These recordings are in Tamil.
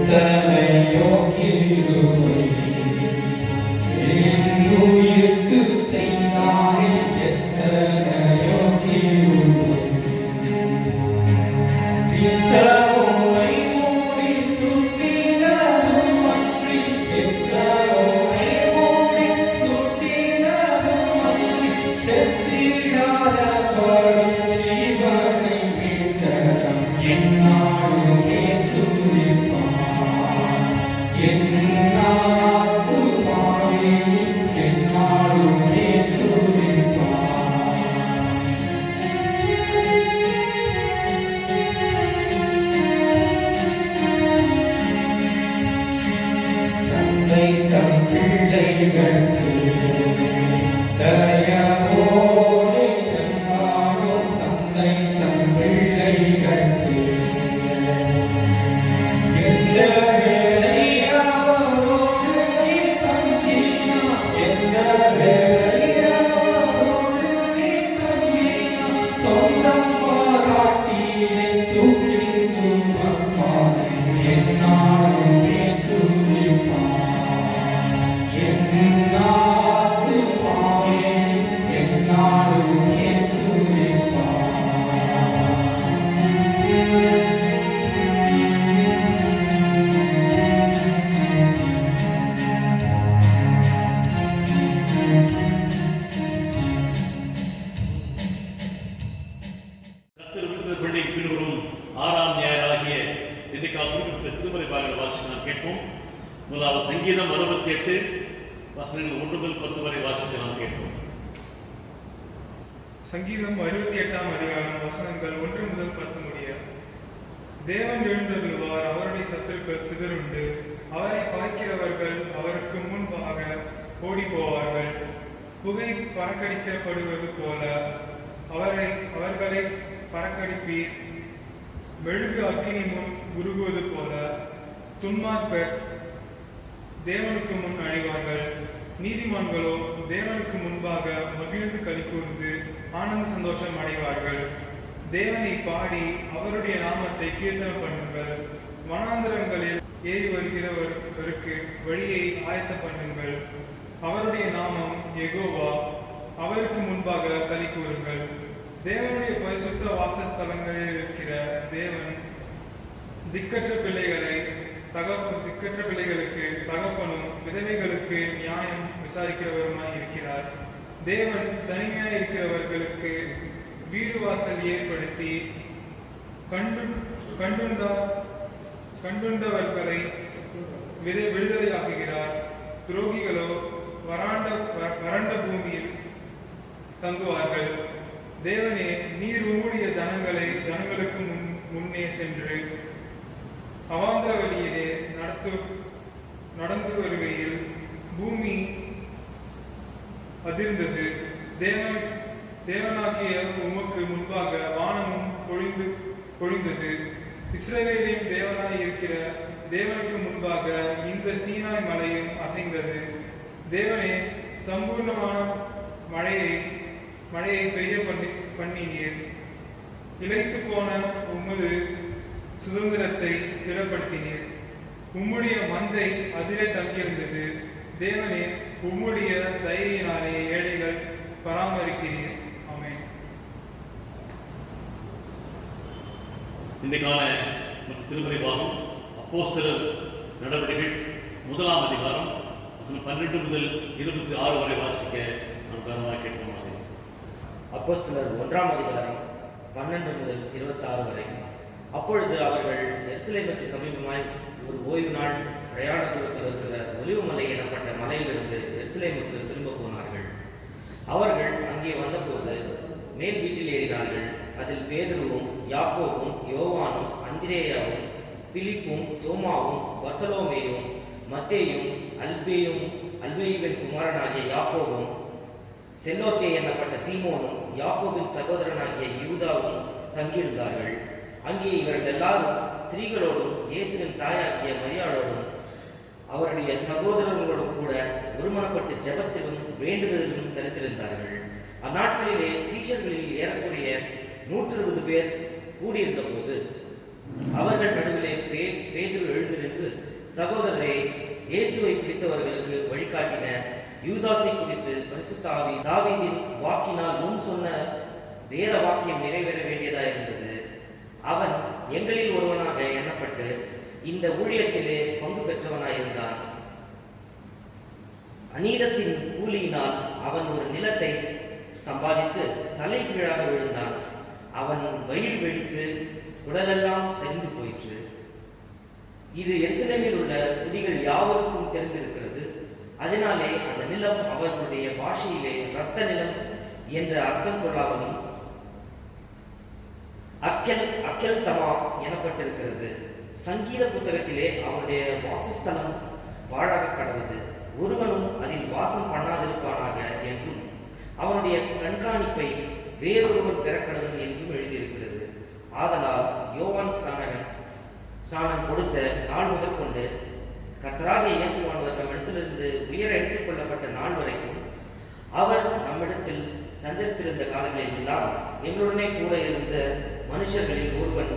எத்தனையோ கிருபை என் உயிர்க்கு செய்தாரே, எத்தனையோ கிருபை. இத்தனை மூடி சுத்தினதும் அன்றி, இத்தனை மூடி சுத்தினதும் அன்றி, செத்திடாத ஜீவனை மீட்டதம் என்னாலுமே துதிப்பார். என்னாலுமே என்னாலுமே துதிப்பார். தந்தை தம் பிள்ளைகளுக்கு தயவோடு என்றாலும், தந்தை தம் பிள்ளைகளுக்கு எந்த வேளை அவரோடு நீ தங்கினாய், எந்த வேளை அவரோடு நீ தங்கினாய், சொந்தம் பாராட்டியை தூக்கி சுமப்பாய், என்னாலுமே துதிப்பாய். என்னாலுமே என்னாலுமே துதிப்பாய். பள்ளி பின்வரும் 6ஆம் ஞாயிறாகிய இன்றைக்கால் திருமறை பாடல் வாசிக்க நாம் கேட்போம். முதலாவது சங்கீதம் 68 வசனங்கள் 1 முதல் 10 வரை வாசிக்க நாம் கேட்போம். சங்கீதம் 68ஆம் அதிகாரம் வசனங்கள் 1 முதல் 10 முடிய. தேவன் எழுந்தருளுவார், அவருடைய சத்துருக்கள் சிதறுண்டு, அவரை பார்க்கிறவர்கள் அவருக்கு முன்பாக ஓடி போவார்கள். புகை பறக்கடிக்கப்படுவது போல அவர்களை பறக்கடிப்பீர். மெழுகு அக்கினி முன் உருகுவது போல துன்மார்க்கர் தேவனுக்கு முன் அழிவார்கள். நீதிமான்களோ தேவனுக்கு முன்பாக மகிழ்ந்து களிகூர்ந்து ஆனந்த சந்தோஷம் அடைவார்கள். தேவனை பாடி அவருடைய நாமத்தை கீர்த்தனம் பண்ணுங்கள். வனாந்தரங்களில் ஏறி வருகிறவருக்கு வழியை ஆயத்த பண்ணுங்கள். அவருடைய நாமம் யெகோவா, அவருக்கு முன்பாக களிகூருங்கள். தேவனுடைய பரிசுத்த வாசஸ்தலங்களில் இருக்கிற தேவன் திக்கற்ற பிள்ளைகளுக்கு தகப்பனும் விதவைகளுக்கு நியாயம் விசாரிக்கிறவருமாய் இருக்கிறார். தேவன் தனிமையாய் இருக்கிறவர்களுக்கு வீடு வாசல் ஏற்படுத்தி கண்டுண்டவர்களை விடுதலையாக்குகிறார். துரோகிகளோ வறண்ட பூமியில் தங்குவார்கள். தேவனே, நீர் உம்முடைய ஜனங்களுக்கு முன்னே சென்று அவாந்தர வழியிலே நடந்து வருகையில் பூமி அதிர்ந்தது. தேவனாகிய உமக்கு முன்பாக வானமும் பொழிந்தது. இஸ்ரவேலின் தேவனாய் இருக்கிற தேவனுக்கு முன்பாக இந்த சீனாய் மலையும் அசைந்தது. தேவனே, சம்பூர்ணமான மழையை பெய்ய பண்ணினீர். இளைத்து போன உமது சுதந்திரத்தை திடப்படுத்தினீர். உம்முடைய மந்தை அதிலே தங்கியிருந்தது. தேவனே, உம்முடைய தயையினாலே ஏழைகள் பராமரிக்கிறீர். ஆமென். இன்றைக்கான திருமறை பாகம் அப்போஸ்தலர் நடவடிக்கைகள் 1ஆம் அதிகாரம் 12 முதல் 26 வரை வாசிக்க நாம் கவனமாக கேட்போம். அப்போஸ்தலர் 1ஆம் அதிகாரம் 12 முதல் 26 வரை. அப்பொழுது அவர்கள் எருசலேமுக்கு சமீபமாய் ஒரு ஓய்வு நாள் பிரயாண தூரத்தில் இருக்கிற ஒலிவுமலை எனப்பட்ட மலையிலிருந்து எருசலேமுக்கு திரும்ப போனார்கள். அவர்கள் அங்கே வந்தபோது மேல் வீட்டில் ஏறினார்கள். அதில் பேதுருவும் யாக்கோபும் யோவானும் அந்திரேயாவும் பிலிப்பும் தோமாவும் பர்த்தலோமேயும் மத்தேயும் அல்பேயுவின் குமாரனாகிய யாக்கோபும் செல்லோத்தே எனப்பட்ட சீமோனும் யாக்கோபின் சகோதரனாகிய யூதாவும் தங்கியிருந்தார்கள். அங்கே இவர்கள் எல்லாரும் ஸ்திரீகளோடும் இயேசுவின் தாயாகிய மரியாளோடும் அவருடைய சகோதரர்களோடும் கூட ஒருமனப்பட்டு ஜெபத்திலும் வேண்டுதலிலும் தரித்திருந்தார்கள். அந்நாட்களிலே சீஷர்களில் ஏறக்குறைய 120 பேர் கூடியிருந்த போது அவர்கள் நடுவிலே பேதுரு எழுந்து நின்று, சகோதரரே, இயேசுவை பிடித்தவர்களுக்கு வழிகாட்டின யூதாசை குறித்து பரிசுத்த ஆவி தாவீதின் வாக்கினால் முன் சொன்ன வேத வாக்கியம் நிறைவேற வேண்டியதாயிருந்தது. அவன் எங்களில் ஒருவனாக எண்ணப்பட்டு இந்த ஊழியத்திலே பங்கு பெற்றவனாயிருந்தான். அநீதத்தின் கூலியினால் அவன் ஒரு நிலத்தை சம்பாதித்து தலை கீழாக விழுந்தான். அவன் வயிறு வெடித்து உடலெல்லாம் சரிந்து போயிற்று. இது எருசலேமில் உள்ள குடிகள் யாவருக்கும் தெரிந்திருக்கிறது. அதனாலே அந்த நிலம் அவர்களுடைய பாஷையிலே இரத்த நிலம் என்ற அர்த்தம் கொள்ளாமலும் அக்கெல் தமா எனப்பட்டிருக்கிறது. சங்கீத புத்தகத்திலே அவருடைய வாசஸ்தலம் வாழாக கடவுது, ஒருவனும் அதில் வாசம் பண்ணாதிருப்பானாக என்றும் அவனுடைய கண்காணிப்பை வேறொருவன் பெறக்கடவன் என்றும் எழுதியிருக்கிறது. ஆதலால் யோவான் ஸ்நானம் கொடுத்த நாள் முதற்கொண்டு கர்த்தராகிய இயேசுவானவர் நம்மிடத்திலிருந்து உயர எடுத்துக் கொள்ளப்பட்ட நாள் வரைக்கும் அவர் நம்மிடத்தில் சஞ்சரித்திருந்த காலங்களில் எல்லாம் எங்களுடனே கூட இருந்த மனுஷர்களில் ஒருவன்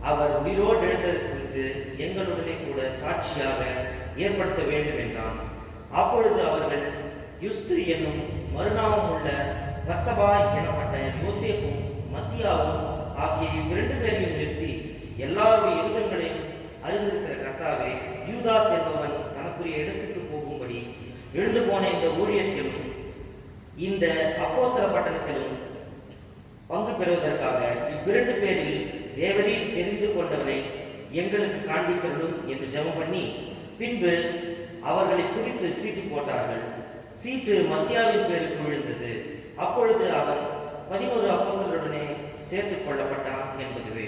அவர் உயிரோடு எழுந்தது குறித்து எங்களுடனே கூட சாட்சியாக ஏற்படுத்த வேண்டும் என்றான். அப்பொழுது அவர்கள் யுஸ்து என்னும் மறுநாமம் உள்ள பர்சபா எனப்பட்ட யோசேப்பும் மத்தியாவும் ஆகிய இவ்விரண்டு பேரையும் நிறுத்தி, எல்லாருடைய இருதங்களையும் அறிந்திருக்கிற கர்த்தாவே, யூதாஸ் என்பவன் தனக்குரிய இடத்துக்கு போகும்படி எழுந்து போன இந்த ஊழியத்திலும் இந்த அப்போஸ்தல பட்டணத்திலும் பங்கு பெறுவதற்காக இவ்விரண்டு பேரில் தேவரீர் தெரிந்து கொண்டவனை எங்களுக்கு காண்பித்தருளும் என்று ஜெபம் பண்ணி பின்பு அவர்களை குறித்து சீட்டு போட்டார்கள். சீட்டு மத்தியாவின் பேருக்கு விழுந்தது. அப்பொழுது அவன் 11 அப்போஸ்தலருடனே சேர்த்துக் கொள்ளப்பட்டான் என்பதுவே.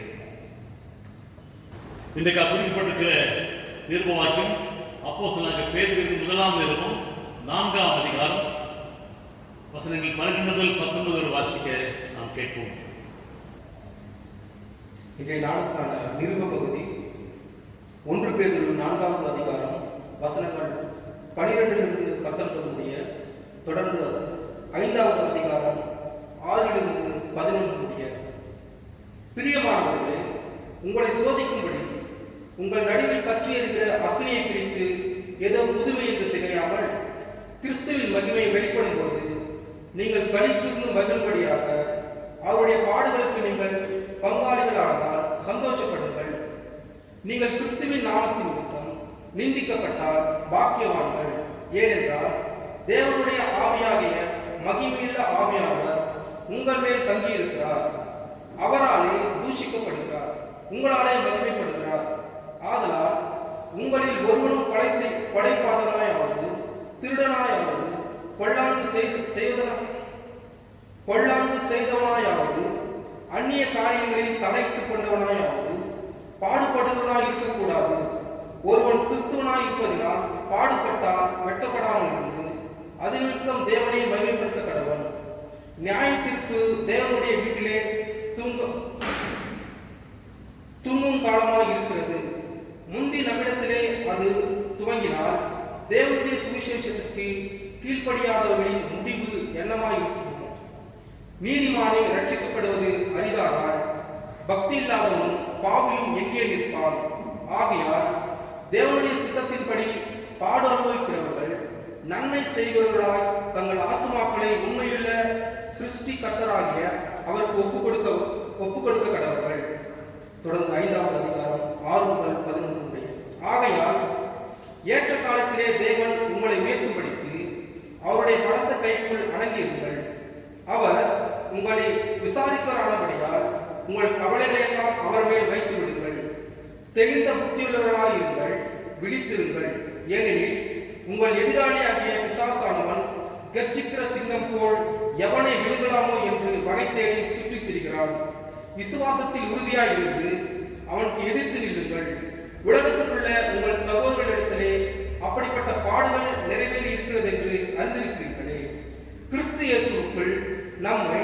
இன்றைக்கு குறிப்பிட்டிருக்கிற நிருப வாக்கியம் அப்போஸ்தலனாகிய பேதுருவின் முதலாம் நிருபம் 4ஆம் அதிகாரம் வசனங்கள் 12 முதல் 19 வரை வாசிக்க நாம் கேட்போம். இன்றைய நாளுக்கான நிருப பகுதி 1 பேதுரு 4ஆவது அதிகாரம் வசனங்கள் 12 19 முடிய, தொடர்ந்து 5ஆவது அதிகாரம் 6 11 முடிய. பிரியமானவர்களே, உங்களை சோதிக்கும்படி உங்கள் நடுவில் பற்றி இருக்கிற அக்னியை குறித்து ஏதோ புதுமை என்று திகையாமல் கிறிஸ்துவின் மகிமை வெளிப்படும் போது நீங்கள் களித்து மகிழும்படியாக அவருடைய பாடுகளுக்கு நீங்கள் பங்காளிகளானதால் சந்தோஷப்படுங்கள். நீங்கள் கிறிஸ்துவின் நாமத்தின் நிமித்தம் நிந்திக்கப்பட்டால் பாக்கியவான்கள். ஏனென்றால் தேவனுடைய ஆவியாகிய மகிமையுள்ள ஆவியானவர் உங்கள் மேல் தங்கியிருக்கிறார். அவராலே தூஷிக்கப்படுகிறார், உங்களாலே மகிமைப்படுகிறார். ஆதலால் உங்களில் ஒருவனும் கொலைபாதகனாயாவது, திருடனாயாவது, பொல்லாங்கு செய்தவனாயாவது, அந்நிய காரியங்களில் தலைத்துக் கொண்டவனாயாவது பாடுபடுகிறவனாய் இருக்கக்கூடாது. ஒருவன் கிறிஸ்துவனாய் இருப்பதினால் பாடுபட்டால் வெட்டப்படாமல் இருந்து அது நிமித்தம் தேவனை மகிமைப்படுத்த கடவன். நியாயத்திற்கு தேவனுடைய வீட்டிலே துண்ணும் காலமாய் இருக்கிறது. முந்தி நம்மிடத்திலே அது துவங்கினால் தேவனுடைய சுவிசேஷத்திற்கு கீழ்ப்படியாதவர்களின் முடிவு என்னமாய் இருக்கும்? நீதிமானே ரட்சிக்கப்படுவது அரிதானால் பக்தி இல்லாதவனும் பாவியும் எங்கே நிற்பான்? ஆகையால் தேவனுடைய சித்தத்தின்படி பாடு அனுபவிக்கிறவர்கள் நன்மை செய்பவர்களாய் தங்கள் ஆத்துமாக்களை உண்மையுள்ள சிருஷ்டி கர்த்தராகிய அவருக்கு ஒப்புக் கொடுக்க கடவர்கள். தொடர்ந்து 5ஆவது அதிகாரம் 6 முதல் 11 முடிய. ஆகையால் ஏற்ற காலத்திலே தேவன் உங்களை உயர்த்தும்படிக்கு அவருடைய பலத்த கைக்குள் அடங்கியிருங்கள். அவர் உங்களை விசாரிக்கரானபடியால் உங்கள் கவலைகளையெல்லாம் அவர் மேல் வைத்து விடுங்கள். தெளிந்த புத்தியுள்ளவர்களாயிருங்கள், விழித்திருங்கள். ஏனெனில் உங்கள் எதிராளியாகிய பிசாசானவன் கர்ஜிக்கிற சிங்கம் போல் எவனை விழுங்கலாமோ என்று வகை தேடி சுற்றித் திரிகிறான். விசுவாசத்தில் உறுதியாயிருந்து அவனுக்கு எதிர்த்து நில்லுங்கள். உலகத்துக்குள்ள உங்கள் சகோதரர்களிடத்திலே அப்படிப்பட்ட பாடுகள் நிறைவேறி இருக்கிறது என்று அறிந்திருக்கிறீர்களே. கிறிஸ்து இயேசுவுக்குள் நம்மை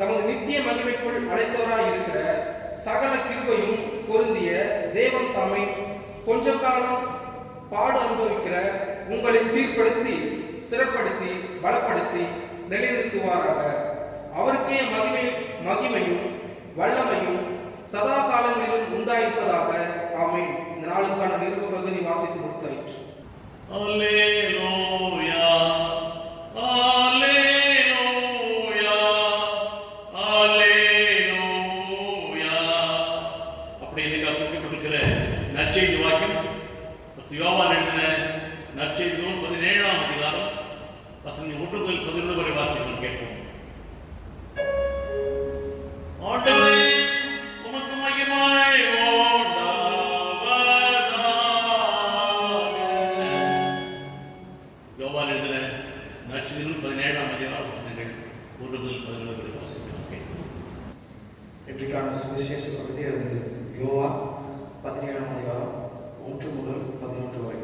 தமது நித்திய மகிமைக்குள் அழைத்தவராய் இருக்கிற சகல கிருபையும் பொருந்திய தேவன் தாமை கொஞ்ச காலம் பாடு அனுபவிக்கிற உங்களை சீர்படுத்தி சிறப்படுத்தி பலப்படுத்தி நிலைநிறுத்துவாராக. அவருக்கே மகிமையும் வல்லமையும் சதா காலங்களிலும் உண்டாயிருப்பதாக. ஆமென். இந்த நாளுக்கான நிருப பகுதி வாசித்து முடித்தாயிற்று. அல்லேலூயா, அல்லேலூயா, அல்லேலூயா. அப்படி இன்னைக்கு குறிப்பிட்டிருக்கிற நற்செய்தி வாக்கியம் யோவான் எழுதின நற்செய்தி நூல் 17ஆம் அதிகாரம் வசனம் 1 முதல் 11 வரை வாசிக்கலாம் கேட்போம். ஆண்டவரே, உமக்கு மகிமை உண்டாவதாக. யோவான் எழுதின நற்செய்தி நூல் 17ஆம் அதிகாரம் வசனங்கள் 1 முதல் 11 வரை வாசிக்கலாம் கேட்போம். இன்றைக்கான சுவிசேஷ பகுதி அது யோவான் 17ஆம் அதிகாரம் 1 முதல் 11 வரை.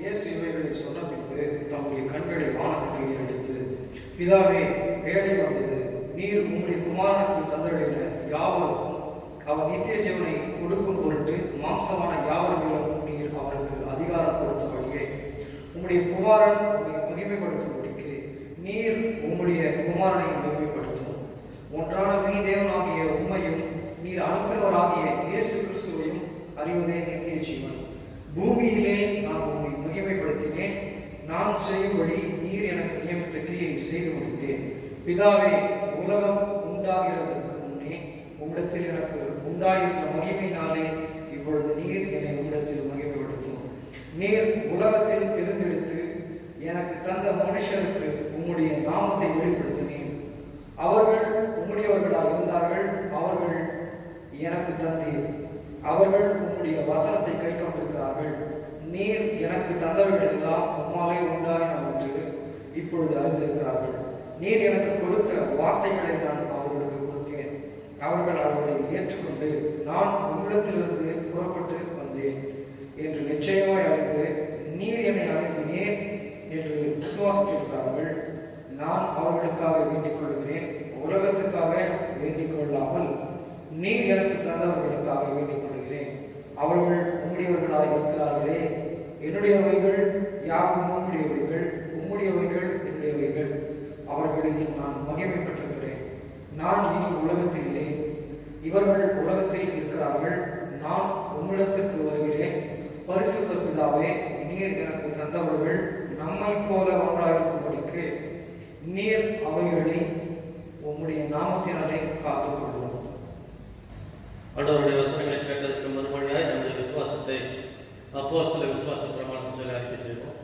இயேசு இவைகளை சொன்ன பின்பு தம்முடைய கண்களை வானத்துக்கு ஏறெடுத்து, பிதாவே, வேலை வந்தது. நீர் உம்முடைய குமாரனுக்கு தந்தளின யாவருக்கும் அவர் நித்திய ஜீவனை கொடுக்கும் பொருட்டு மாம்சமான யாவர் மேலும் நீர் அவருக்கு அதிகாரம் கொடுத்தபடியே உம்முடைய குமாரன் உம்மை மகிமைப்படுத்தும்படிக்கு நீர் உம்முடைய குமாரனை மகிமைப்படுத்தும். ஒன்றான மெய்தேவனாகிய உம்மையும் நீர் அனுப்பினவராகிய இயேசு கிறிஸ்துவையும் அறிவதே நித்திய ஜீவன். பூமியிலே நான் உம்மை மகிமைப்படுத்தினேன். நான் செய்யும்படி நீர் எனக்கு நியமித்த கிரியை செய்து முடித்தேன். பிதாவே, உலகம் உண்டாகிறதற்கு முன்னே உம்மிடத்தில் எனக்கு உண்டாயிருந்த மகிமையினாலே இப்பொழுது நீர் என்னை உம்மிடத்தில் மகிமைப்படுத்தும். நீர் உலகத்தில் தெரிந்தெடுத்து எனக்கு தந்த மனுஷருக்கு உம்முடைய நாமத்தை வெளிப்படுத்தினேன். அவர்கள் உம்முடையவர்களாக இருந்தார்கள். அவர்கள் எனக்கு தந்தீர். அவர்கள் உம்முடைய வசனத்தை கை கொண்டிருக்கிறார்கள். நீர் எனக்கு தந்தவர்கள் எல்லாம் உம்மாலே உண்டாயின என்று இப்பொழுது அறிந்திருக்கிறார்கள். நீர் எனக்கு கொடுத்த வார்த்தைகளை நான் அவர்களுக்கு கொடுத்தேன். அவர்கள் அவர்களை ஏற்றுக்கொண்டு நான் உம்மிடத்திலிருந்து புறப்பட்டு வந்தேன் என்று நிச்சயமாய் அறிந்து நீர் என்னை அனுப்பினேன் என்று விசுவாசித்திருக்கிறார்கள். நான் அவர்களுக்காக வேண்டிக் கொள்கிறேன், உலகத்துக்காக வேண்டிக் கொள்ளாமல் நீர் எனக்கு தந்தவர்களுக்காக வேண்டிக் கொள்கிறேன். அவர்கள் உம்முடையவர்களாக இருக்கிறார்களே. என்னுடையவைகள் யாவும் உம்முடையவைகள், உம்முடையவைகள் என்னுடையவைகள். அவர்களில் நான் மகிமைப்பட்டிருக்கிறேன். நான் இனி உலகத்தில் இல்லை, இவர்கள் உலகத்தில் இருக்கிறார்கள். நான் உம்மிடத்திற்கு வருகிறேன். பரிசுத்த பிதாவே, நீர் எனக்கு தந்தவர்கள் நம்மை போல ஒன்றாயிருக்கும்படிக்கு நீர் அவைகளை உம்முடைய நாமத்தினாலே காத்துக்கொள்வோம். ஆண்டவருடைய வசனங்களை கேட்டதற்கு மறுமொழியாய் நம்முடைய விசுவாசத்தை அப்போஸ்தல விசுவாச பிரமாணத்தை சொல்லி அறிக்கை செய்வோம்.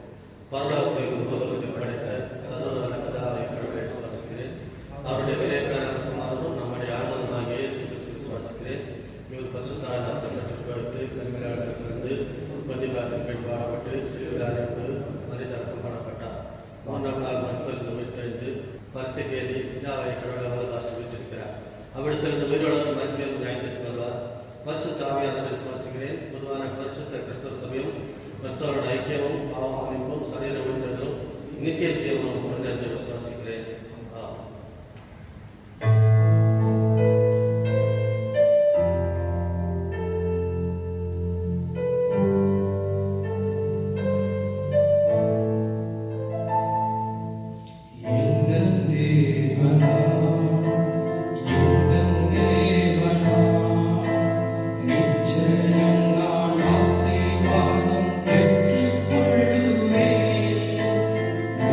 பரலோகத்தை உலகத்தை படைத்த சர்வவல்ல பிதாவை கடவுளை விசுவாசிக்கிறேன். அவருடைய விலைக்கான குமாரனும் நம்முடைய ஆண்டவருமாகிய இயேசு கிறிஸ்துவை விசுவாசிக்கிறேன். இவர் பரிசுத்த ஆவியானவரை பெற்றுக்கொண்டு கன்னிமரியாளிடத்திலிருந்து பதிவாளத்தின் கீழ் பாடப்பட்டு சிலுவையில் அறைந்து மரித்தடக்கம் பண்ணப்பட்டார். 3ஆம் நாள் மருத்துவத்தில் உயிர்த்தெழுந்து பருத்திகேறி பிதாவை கடவுளை வலதாசில் வைத்திருக்கிறார். அவ்விடத்திலிருந்து உயிரோடு மருத்துவம் நியாயத்திற்கு வருவார். பரிசுத்த ஆவியானவரை விசுவாசிக்கிறேன். பொதுவான பரிசுத்த கிறிஸ்தவ சபையும் கிறிஸ்தவரோட ஐக்கியமும் பாவ மன்னிப்பும் சரீர உயிர்த்தெழுதலும் நித்திய ஜீவனும் உடனே விசுவாசிக்கிறேன்.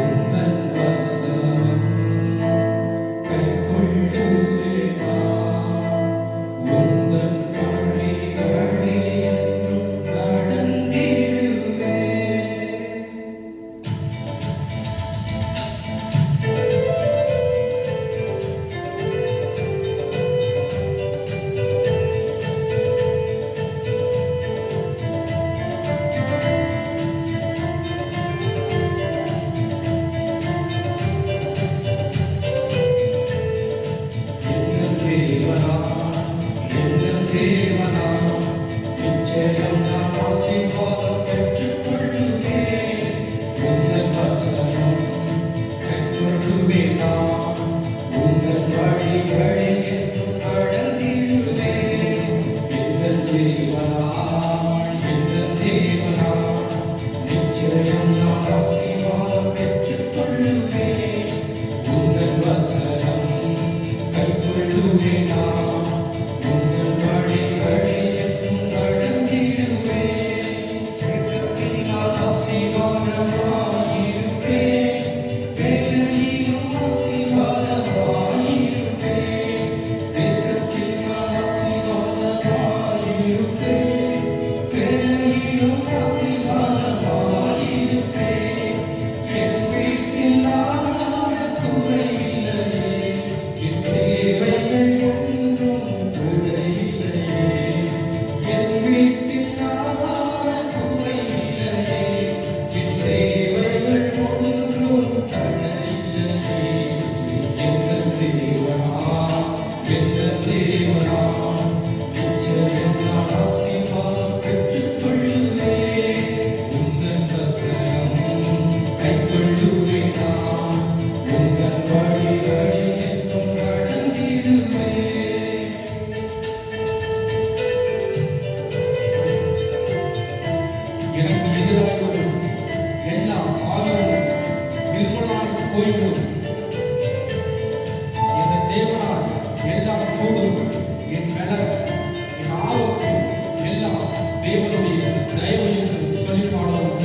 உந்தன் வசனம் போய்விடும். என் தேவனால் எல்லாம் கூடும். என் பலன், என் ஆரோக்கியம் எல்லாம் தேவனுடைய தயவு என்று சொல்லி பாடுவோம்.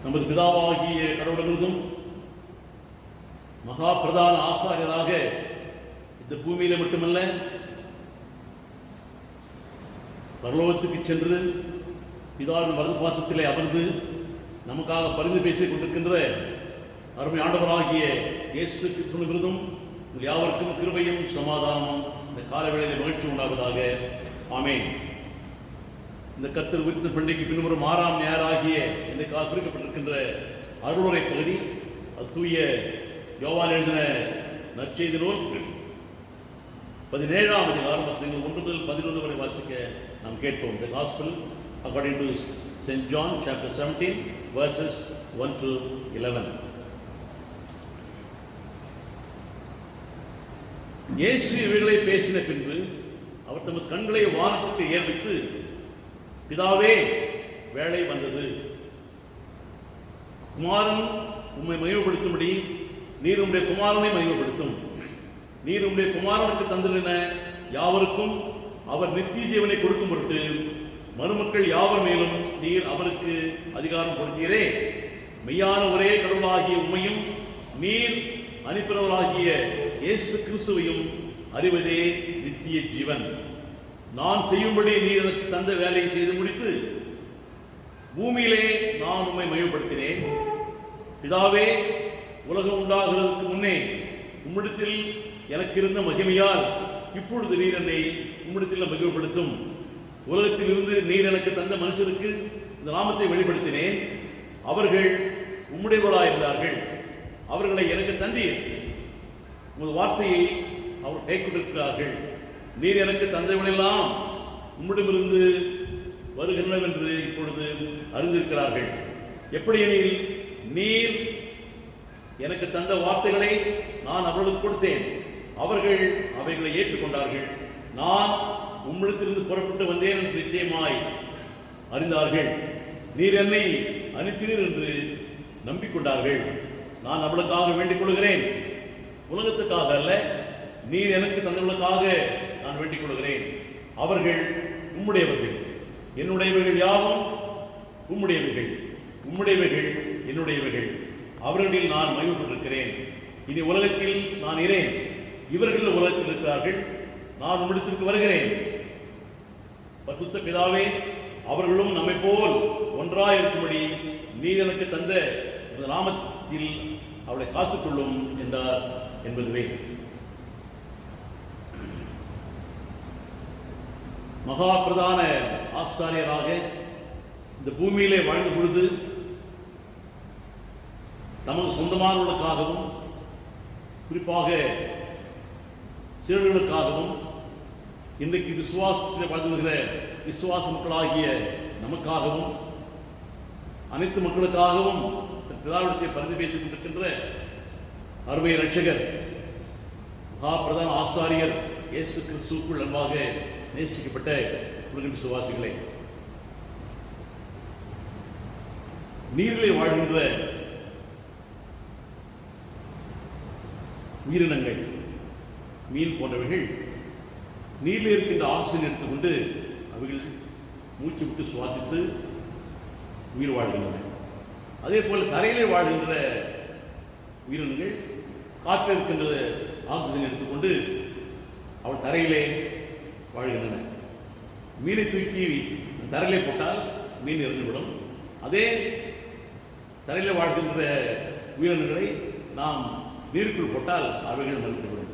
நமது பிதாவாகிய கடவுளிலிருந்தும் மகா பிரதான ஆசாரியராக இந்த பூமியில மட்டுமல்ல பரலோகத்துக்கு சென்று பிதாவின் வலது பாசத்திலே அமர்ந்து நமக்காக பரிந்து பேசிக் கொண்டிருக்கின்ற அருமை ஆண்டவராகிய இயேசு கிறிஸ்துவின் விருதும் உங்கள் யாவருக்கும் கிருபையும் சமாதானமும் இந்த காலவேளையில் மகிழ்ச்சி உண்டாவதாக. ஆமென். இந்த கர்த்தர் உயிர்த்த பண்டிகைக்கு பின்வரும் 6ஆம் ஞாயிறாகிய இன்றைக்கு குறிக்கப்பட்டிருக்கின்ற அருளுரை பகுதி, அது தூய யோவான் எழுதின நற்செய்தி நூல் 17ஆம் அதிகாரம் வசனங்கள் 1 முதல் 11 வரை வாசிக்க நாம் கேட்போம். The Gospel according to St. John chapter 17 verses 1 to 11. இயேசு இவைகளை பேசின பின்பு அவர் தமது கண்களை வானத்துக்கு ஏறெடுத்து, பிதாவே, வேளை வந்தது. குமாரன் உம்மை மகிமைப்படுத்தும்படி நீர் உம்முடைய குமாரனை மகிமைப்படுத்தும். நீர் உம்முடைய குமாரனுக்கு தந்திருந்த யாவருக்கும் அவர் நித்திய ஜீவனை கொடுக்கும் பொருட்டு மருமக்கள் யாவர் மேலும் நீர் அவருக்கு அதிகாரம் கொடுத்தீரே. மெய்யான ஒரே கடவுளாகிய உம்மையும் நீர் அனுப்பினவராகிய இயேசு கிறிஸ்துவையும் அறிவதே நித்திய ஜீவன். நான் செய்யும்படி நீர் எனக்கு தந்த வேலையை செய்து முடித்து பூமியிலே நான் உம்மை மகிமைப்படுத்தினேன். பிதாவே, உலகம் உண்டாகிறதுக்கு முன்னே உம்மிடத்தில் எனக்கு இருந்த மகிமையால் இப்பொழுது நீர் என்னை உம்மிடத்தில் மகிமைப்படுத்தும். உலகத்தில் இருந்து நீர் எனக்கு தந்த மனுஷருக்கு இந்த நாமத்தை வெளிப்படுத்தினேன். அவர்கள் உம்முடையவர்களாயிருந்தார்கள். அவர்களை எனக்கு தந்தீர். உமது வார்த்தையை அவர் கைக்கொண்டிருக்கிறார்கள். நீர் எனக்கு தந்தவர்களெல்லாம் உம்மிடமிருந்து வருகின்றன என்று இப்பொழுது அறிந்திருக்கிறார்கள். எப்படியெனில் நீர் எனக்கு தந்த வார்த்தைகளை நான் அவர்களுக்கு கொடுத்தேன். அவர்கள் அவைகளை ஏற்றுக்கொண்டார்கள். நான் உம்மிடத்திலிருந்து புறப்பட்டு வந்தேன் என்று நிச்சயமாய் அறிந்தார்கள். நீர் என்னை அனுப்பினீர் என்று நம்பிக்கொண்டார்கள். நான் அவளுக்காக வேண்டிக் கொள்கிறேன், உலகத்துக்காக அல்ல, நீர் எனக்கு தந்தவர்களுக்காக நான் வேண்டிக் கொள்கிறேன். அவர்கள் உம்முடையவர்கள், என்னுடையவர்கள் யாவும் உம்முடையவர்கள், உம்முடையவர்கள் என்னுடையவர்கள். அவர்களில் நான் மகிழ்ச்சிப்பட்டிருக்கிறேன். இனி உலகத்தில் நான் இரேன், இவர்கள் உலகத்தில் இருக்கிறார்கள், நான் உம்மிடத்திற்கு வருகிறேன். பரிசுத்த பிதாவே, அவர்களும் நம்மை போல் ஒன்றாய் இருக்கும்படி நீர் எனக்கு தந்த இந்த நாமத்தில் அவளை காத்துக்கொள்ளும் என்றார் என்பதுவே. மகா பிரதான ஆசாரியராக இந்த பூமியிலே வாழ்ந்த பொழுது தமது சொந்தமானவர்களுக்காகவும் குறிப்பாக சீடர்களுக்காகவும் இன்றைக்கு விசுவாசத்தில் வாழ்ந்து வருகிற விசுவாச மக்களாகிய நமக்காகவும் அனைத்து மக்களுக்காகவும் பிதாவிடத்தை பரிந்து பேசிக் கொண்டிருக்கின்ற அருமை இரட்சகர் மகா பிரதான ஆசாரியர் இயேசு கிறிஸ்துவுக்குள் அன்பாக நேசிக்கப்பட்ட விசுவாசிகளை, நீரிலே வாழ்கின்ற உயிரினங்கள், மீன் போன்றவைகள் நீரில் இருக்கின்ற ஆக்சிஜன் எடுத்துக்கொண்டு அவைகள் மூச்சு விட்டு சுவாசித்து உயிர் வாழ்கின்றன. அதே போல தரையிலே வாழ்கின்ற உயிரினங்கள் காற்றில் இருக்கின்ற ஆக்சிஜன் எடுத்துக்கொண்டு அவள் தரையிலே வாழ்கின்றன. மீனை தூக்கி தரையிலே போட்டால் மீன் இறந்துவிடும். அதே தரையிலே வாழ்கின்ற உயிரினங்களை நாம் நீருக்குள் போட்டால் அவைகள் மறுத்துவிடும்.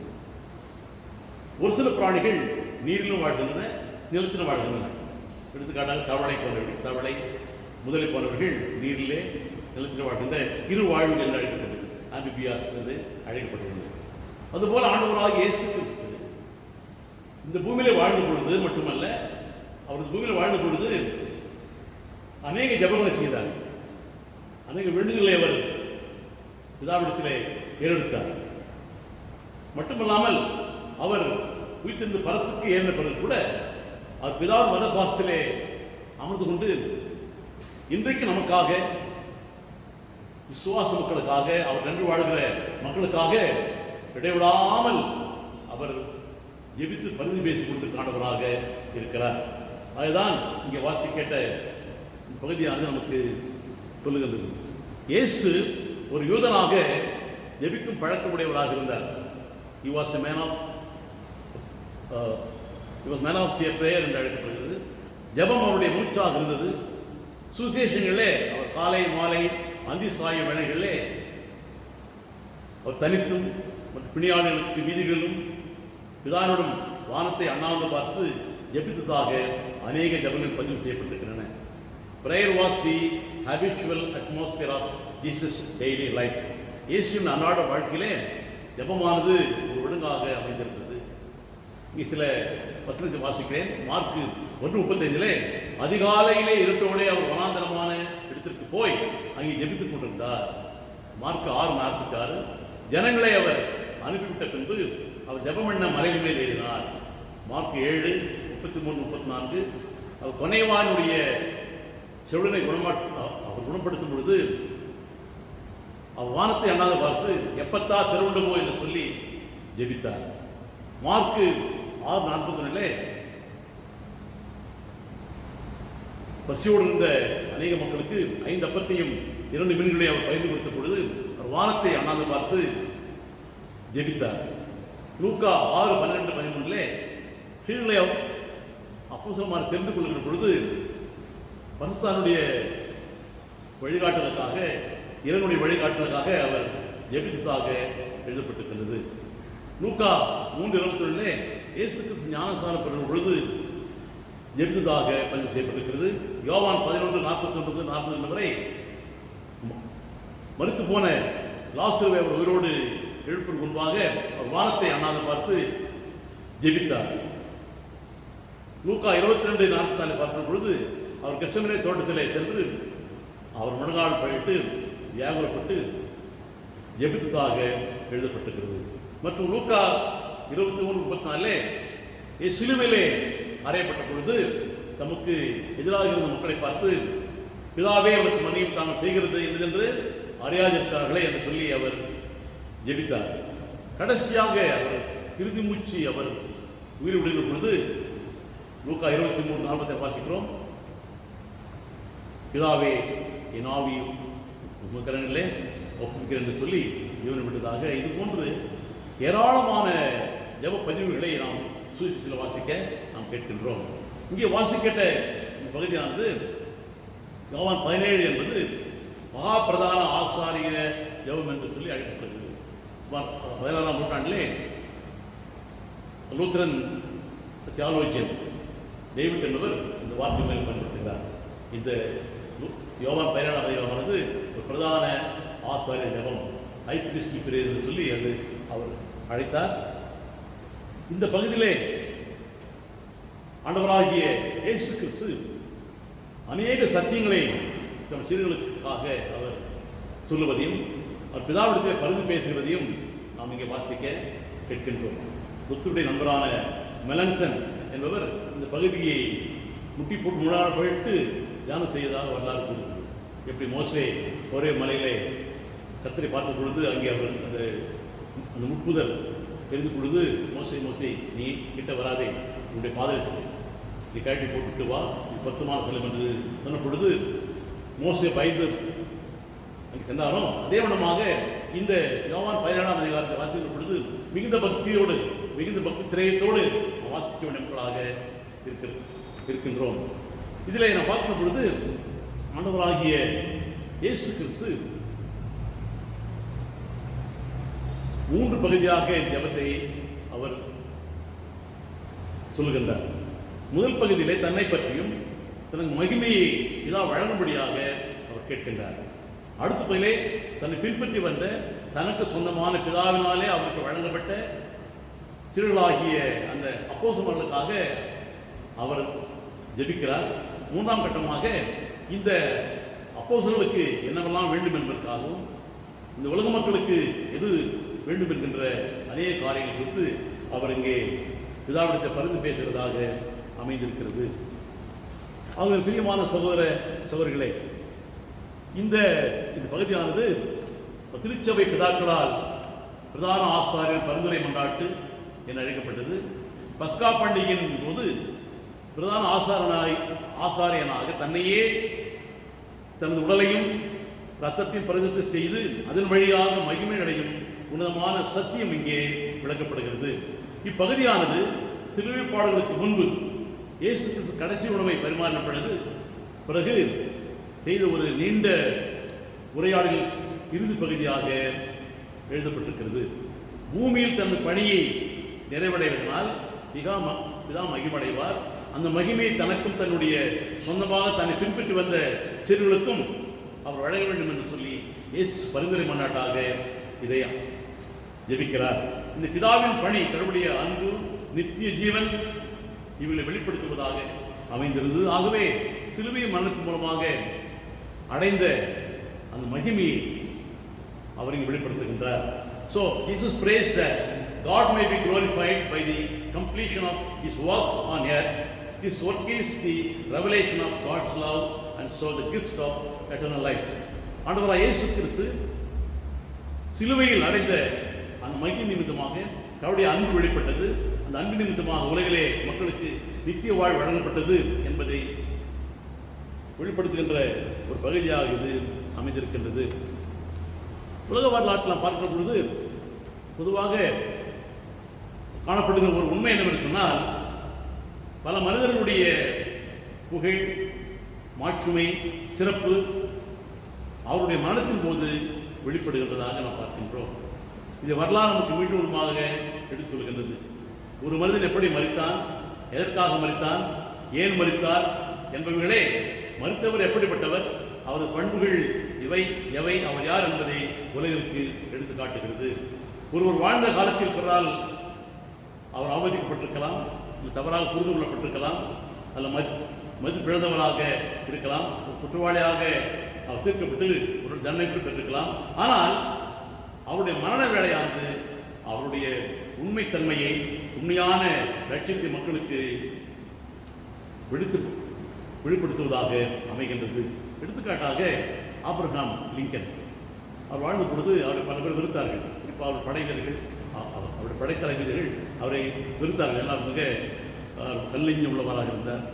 ஒரு சில பிராணிகள் நீரிலும் வாழ்கின்றன, நிலத்திலும் வாழ்கின்றன. எடுத்துக்காட்டாக தவளை போன்றவர்கள், தவளை முதலை போன்றவர்கள் நீரிலே நிலத்தில் வாழ்கின்ற இரு வாழ்வு என்று அழைக்கப்பட்டது, ஆம்பிபியாஸ் என்று அழைக்கப்பட்டுள்ளது. அதுபோல ஆண்டவராக இயேசு கிறிஸ்து இந்த பூமியிலே வாழ்ந்த பொழுது மட்டுமல்ல, அவர் பூமியில வாழ்ந்த பொழுது அநேக ஜபங்களை செய்தார், அநேக வேண்டுதல்களை அவர் பிதாவிடத்திலே ஏறெடுத்தார். மட்டுமல்லாமல் அவர் உயிர்த்தெழுந்து பரத்துக்கு ஏறின பிறகு கூட அவர் பிதாவின் மத பாசத்திலே அமர்ந்து கொண்டு இன்றைக்கு நமக்காக, விசுவாச மக்களுக்காக, அவர் நன்றி வாழ்கிற மக்களுக்காக இடைவிடாமல் அவர் ஜெபித்து பரிந்து பேசிக் கொண்டு காணவராக இருக்கிறார். அதுதான் இங்கே வாசி கேட்ட பகுதியானது நமக்கு சொல்லுகிறது. இயேசு ஒரு யூதனாக ஜெபிக்கும் பழக்கமுடையவராக இருந்தார். He was a man of prayer என்று அழைக்கப்படுகிறது. ஜெபம் அவருடைய மூச்சாக இருந்தது. சுவிசேஷங்களே அவர் காலை மாலை அந்தி சாய வேளைகளிலே அவர் தனித்தும் மற்றும் பிணியாளர்களுக்கு வீதிகளிலும் பிதானுடன் வானத்தை அண்ணாந்து பார்த்து ஜெபித்ததாக அநேக ஜபங்கள் பதிவு செய்யப்பட்டிருக்கின்றன. Prayer was the habitual atmosphere of Jesus' daily life. இயேசுவின் அன்றாட வாழ்க்கையிலே ஜபமானது ஒரு ஒழுங்காக அமைந்திருந்தது. இங்கே சில வசனத்தை வாசிக்கிறேன். மார்க் 1:35 அதிகாலையிலே இருட்டோடே அவர் வனாந்தரமான இடத்திற்கு போய் அங்கே ஜெபித்துக் கொண்டிருந்தார். மார்க் 6:46 ஜனங்களை அவர் அனுப்பிவிட்ட பின்பு அவர் ஜெபமண்ண மலையின் மேல் ஏறினார். மார்க் 7:33-34 அவர் கொனைவானுடைய செவிடனை அவர் குணப்படுத்தும் பொழுது அவர் வானத்தை அண்ணாத பார்த்து எப்பத்தா திறவுண்டமோ என்று சொல்லி ஜெபித்தார். மார்க் 6:41 பசியோடு இருந்த அநேக மக்களுக்கு 5 அப்பத்தையும் 2 மீன்களையும் அவர் பகிர்ந்து கொடுத்த பொழுது அவர் வானத்தை அண்ணாந்து பார்த்து ஜெபித்தார். லூக்கா 6:12-13 கீழே அப்போஸ்தலர் தெரிந்து கொள்கிற பொழுது பரிசுத்தானுடைய வழிகாட்டுதலுக்காக இறைவனுடைய வழிகாட்டுதலுக்காக அவர் ஜெபித்ததாக எழுதப்பட்டிருக்கிறது. லூக்கா 3:22 இயேசு கிறிஸ்து ஞானஸ்நானம் பெறும் பொழுது ஜெபித்ததாக பதிவு செய்யப்பட்டிருக்கிறது. யோவான் 11:49-42 வரை மரித்து போன லாசருவை அவர் உயிரோடு எழுப்பும் முன்பாக அவர் வானத்தை அண்ணாந்து பார்த்து ஜெபித்தார். லூக்கா 22:44 பார்க்கும் பொழுது அவர் கெத்செமனே தோட்டத்திலே சென்று அவர் முழங்கால் பயிட்டு வியாகுலப்பட்டு ஜெபித்ததாக எழுதப்பட்டிருக்கிறது. மற்றும் லூக்கா 23:34 சிலுவையிலே அறையப்பட்ட பொழுது தமக்கு எதிராக இருந்த மக்களை பார்த்து பிதாவே அவருக்கு மன்னியும் தாங்கள் செய்கிறது என்று அறியாதிருக்கிறார்களே என்று சொல்லி அவர் ஜெபித்தார். கடைசியாக அவர் இறுதி மூச்சு அவர் உயிர் விடுகிற பொழுது லூக்கா 23:40 வாசிக்கிறோம். பிதாவே என் ஆவியும் உமக்கரங்களிலே ஒப்புவிக்கிறேன் என்று சொல்லி ஜீவனை விட்டதாக இது போன்று ஏராளமான ஜெப பதிவுகளை நாம் சில வாசிக்க நாம் கேட்கின்றோம். இங்கே வாசிக்கிட்ட இந்த பகுதியானது யோவான் 17 என்பது மகா பிரதான ஆசாரிய ஜெபம் என்று சொல்லி அழைக்கப்படுகிறது. 16ஆம் நூற்றாண்டிலே லூத்தரன் தியாலோஜியன் டேவிட் என்பவர் இந்த வார்த்தை மேல் பயன்படுத்துகிறார். இந்த யோவான் 17ஆம் அதிகாரமானது ஒரு பிரதான ஆசாரிய ஜெபம் ஹைபிரிஸ்ட் பிரேயர் என்று சொல்லி அது அவர் அழைத்தார். இந்த பகுதியிலே ஆண்டவராகிய இயேசு கிறிஸ்து அநேக சத்தியங்களை தம் சீடர்களுக்காக அவர் சொல்லுவதையும் அவர் பிதாவிடத்திலே பரிந்து பேசுகிறதையும் நாம் இங்கே வாசிக்க கேட்கின்றோம். புத்தருடைய நண்பரான மெலங்டன் என்பவர் இந்த பகுதியை முட்டி போட்டு முழால் போயிட்டு தியானம் செய்வதாக வரலாறு கூறுகிறது. எப்படி மோசே ஒரே மலையிலே கத்தரை பார்த்த பொழுது அங்கே அவர் அந்த முட்புதல் தெரிந்து பொழுது மோசை நீ கிட்ட வராதே, உன்னுடைய பாதத்தை நீ கழட்டி போட்டுட்டு வா, நீ பத்துமான செல்லும் என்று சொன்ன பொழுது மோசே பயந்து அங்கே சென்றாலும் அதே வண்ணமாக இந்த யோவான் 17ஆம் அதிகாரத்தை வாசிக்கிற பொழுது மிகுந்த பக்தியோடு மிகுந்த பக்தி திரையத்தோடு வாசிக்க வேண்டிய மக்களாக இருக்கின்றோம். இதில் நான் பார்க்கிற பொழுது ஆண்டவராகிய இயேசு கிறிஸ்து 3 பகுதியாக இந்த ஜெபத்தை அவர் சொல்லுகின்றார். முதல் பகுதியிலே தன்னை பற்றியும் தனக்கு மகிமையை இதா வழங்கும்படியாக அவர் கேட்கின்றார். அடுத்த பகுதியிலே தன்னை பின்பற்றி வந்த தனக்கு சொந்தமான பிதாவினாலே அவருக்கு வழங்கப்பட்ட சீடர்களாகிய அந்த அப்போஸ்தலர்களுக்காக அவர் ஜெபிக்கிறார். 3ஆம் கட்டமாக இந்த அப்போஸ்தலர்களுக்கு என்னவெல்லாம் வேண்டும் என்பதற்காகவும் இந்த உலக மக்களுக்கு எது வேண்டும் என்கின்ற அநேக காரியங்கள் குறித்து அவர் இங்கே பிதாவிடத்தை பரிந்து பேசுகிறதாக அமைந்திருக்கிறது. அவர்கள் பிரியமான சகோதரர்களே, இந்த பகுதியானது திருச்சபை பிதாக்களால் பிரதான ஆசாரியர் பரிந்துரை மன்றாட்டு என அழைக்கப்பட்டது. பஸ்கா பண்டிகையின் போது பிரதான ஆசாரியனாக தன்னையே தனது உடலையும் ரத்தத்தையும் பரிசுத்தம் செய்து அதன் வழியாக மகிமை அடையும் உன்னதமான சத்தியம் இங்கே விளக்கப்படுகிறது. இப்பகுதியானது திருவிழப்பாடுகளுக்கு முன்பு இயேசு கிறிஸ்து கடைசி உணவை பரிமாறின பிறகு செய்த ஒரு நீண்ட உரையாடல் இறுதி பகுதியாக எழுதப்பட்டிருக்கிறது. பூமியில் தனது பணியை நிறைவடைவதனால் பிதா மகிமடைவார், அந்த மகிமையை தனக்கும் தன்னுடைய சொந்தமாக தன்னை பின்பற்றி வந்த சிறுகளுக்கும் அவர் வழங்க வேண்டும் என்று சொல்லி இயேசு பரிந்துரை மன்னாட்டாக இதை ஜெபிக்கிறார். இந்த பிதாவின் பணி கடவுளுடைய அன்பு, நித்திய ஜீவன் இவர்களை வெளிப்படுத்துவதாக அமைந்திருந்தது. ஆகவே சிலுவை மரணத்தின் மூலமாக அடைந்த அந்த மகிமையை அவர் இங்கு வெளிப்படுத்துகின்றார். So Jesus prays that God may be glorified by the completion of His work on earth. This work is the revelation of God's love and so the gift of eternal life. ஆண்டவராகிய இயேசு கிறிஸ்து சிலுவையில் அடைந்த அந்த மகிமை நிமித்தமாக அவருடைய அன்பு வெளிப்பட்டது. அந்த அன்பு நிமித்தமாக உலகிலே மக்களுக்கு நித்திய வாழ்வு வழங்கப்பட்டது என்பதை வெளிப்படுத்துகின்ற ஒரு பகுதியாக இது அமைந்திருக்கின்றது. உலக வரலாற்றில் பார்க்கிற பொழுது பொதுவாக காணப்படுகிற ஒரு உண்மை என்னவென்று சொன்னால், பல மனிதர்களுடைய புகழ், மாட்சிமை, சிறப்பு அவருடைய மரணத்தின் போது வெளிப்படுகின்றதாக நாம் பார்க்கின்றோம். இந்த வரலாறு நமக்கு மீண்டுமாக எடுத்துச் சொல்கின்றது. ஒரு மனிதன் எப்படி மரித்தான், எதற்காக மரித்தான், ஏன் மரித்தார் என்பவைகளே மரித்தவர் எப்படிப்பட்டவர், அவரது பண்புகள் இவை எவை, அவர் யார் என்பதை உலகிற்கு எடுத்து காட்டுகிறது. ஒருவர் வாழ்ந்த காலத்தில் பிறரால் அவர் அவமதிக்கப்பட்டிருக்கலாம், தவறாக புரிந்து கொள்ளப்பட்டிருக்கலாம், அல்ல மதி பிழந்தவராக இருக்கலாம், குற்றவாளியாக அவர் தீர்க்கப்பட்டு ஒரு தண்டனை பெற்றிருக்கலாம். ஆனால் அவருடைய மரண வேளையானது அவருடைய உண்மைத்தன்மையை, உண்மையான லட்சியத்தை மக்களுக்கு வெளிப்படுத்துவதாக அமைகின்றது. எடுத்துக்காட்டாக ஆபிரகாம் லிங்கன் அவர் வாழ்ந்த பொழுது அவரை பல பேர் வெறுத்தார்கள். குறிப்பாக அவர் படை வீரர்கள், அவருடைய படைத்தலைவர்கள் அவரை வெறுத்தார்கள். எல்லாம் மிக கல்லிஞ்சம் உள்ளவராக இருந்தார்,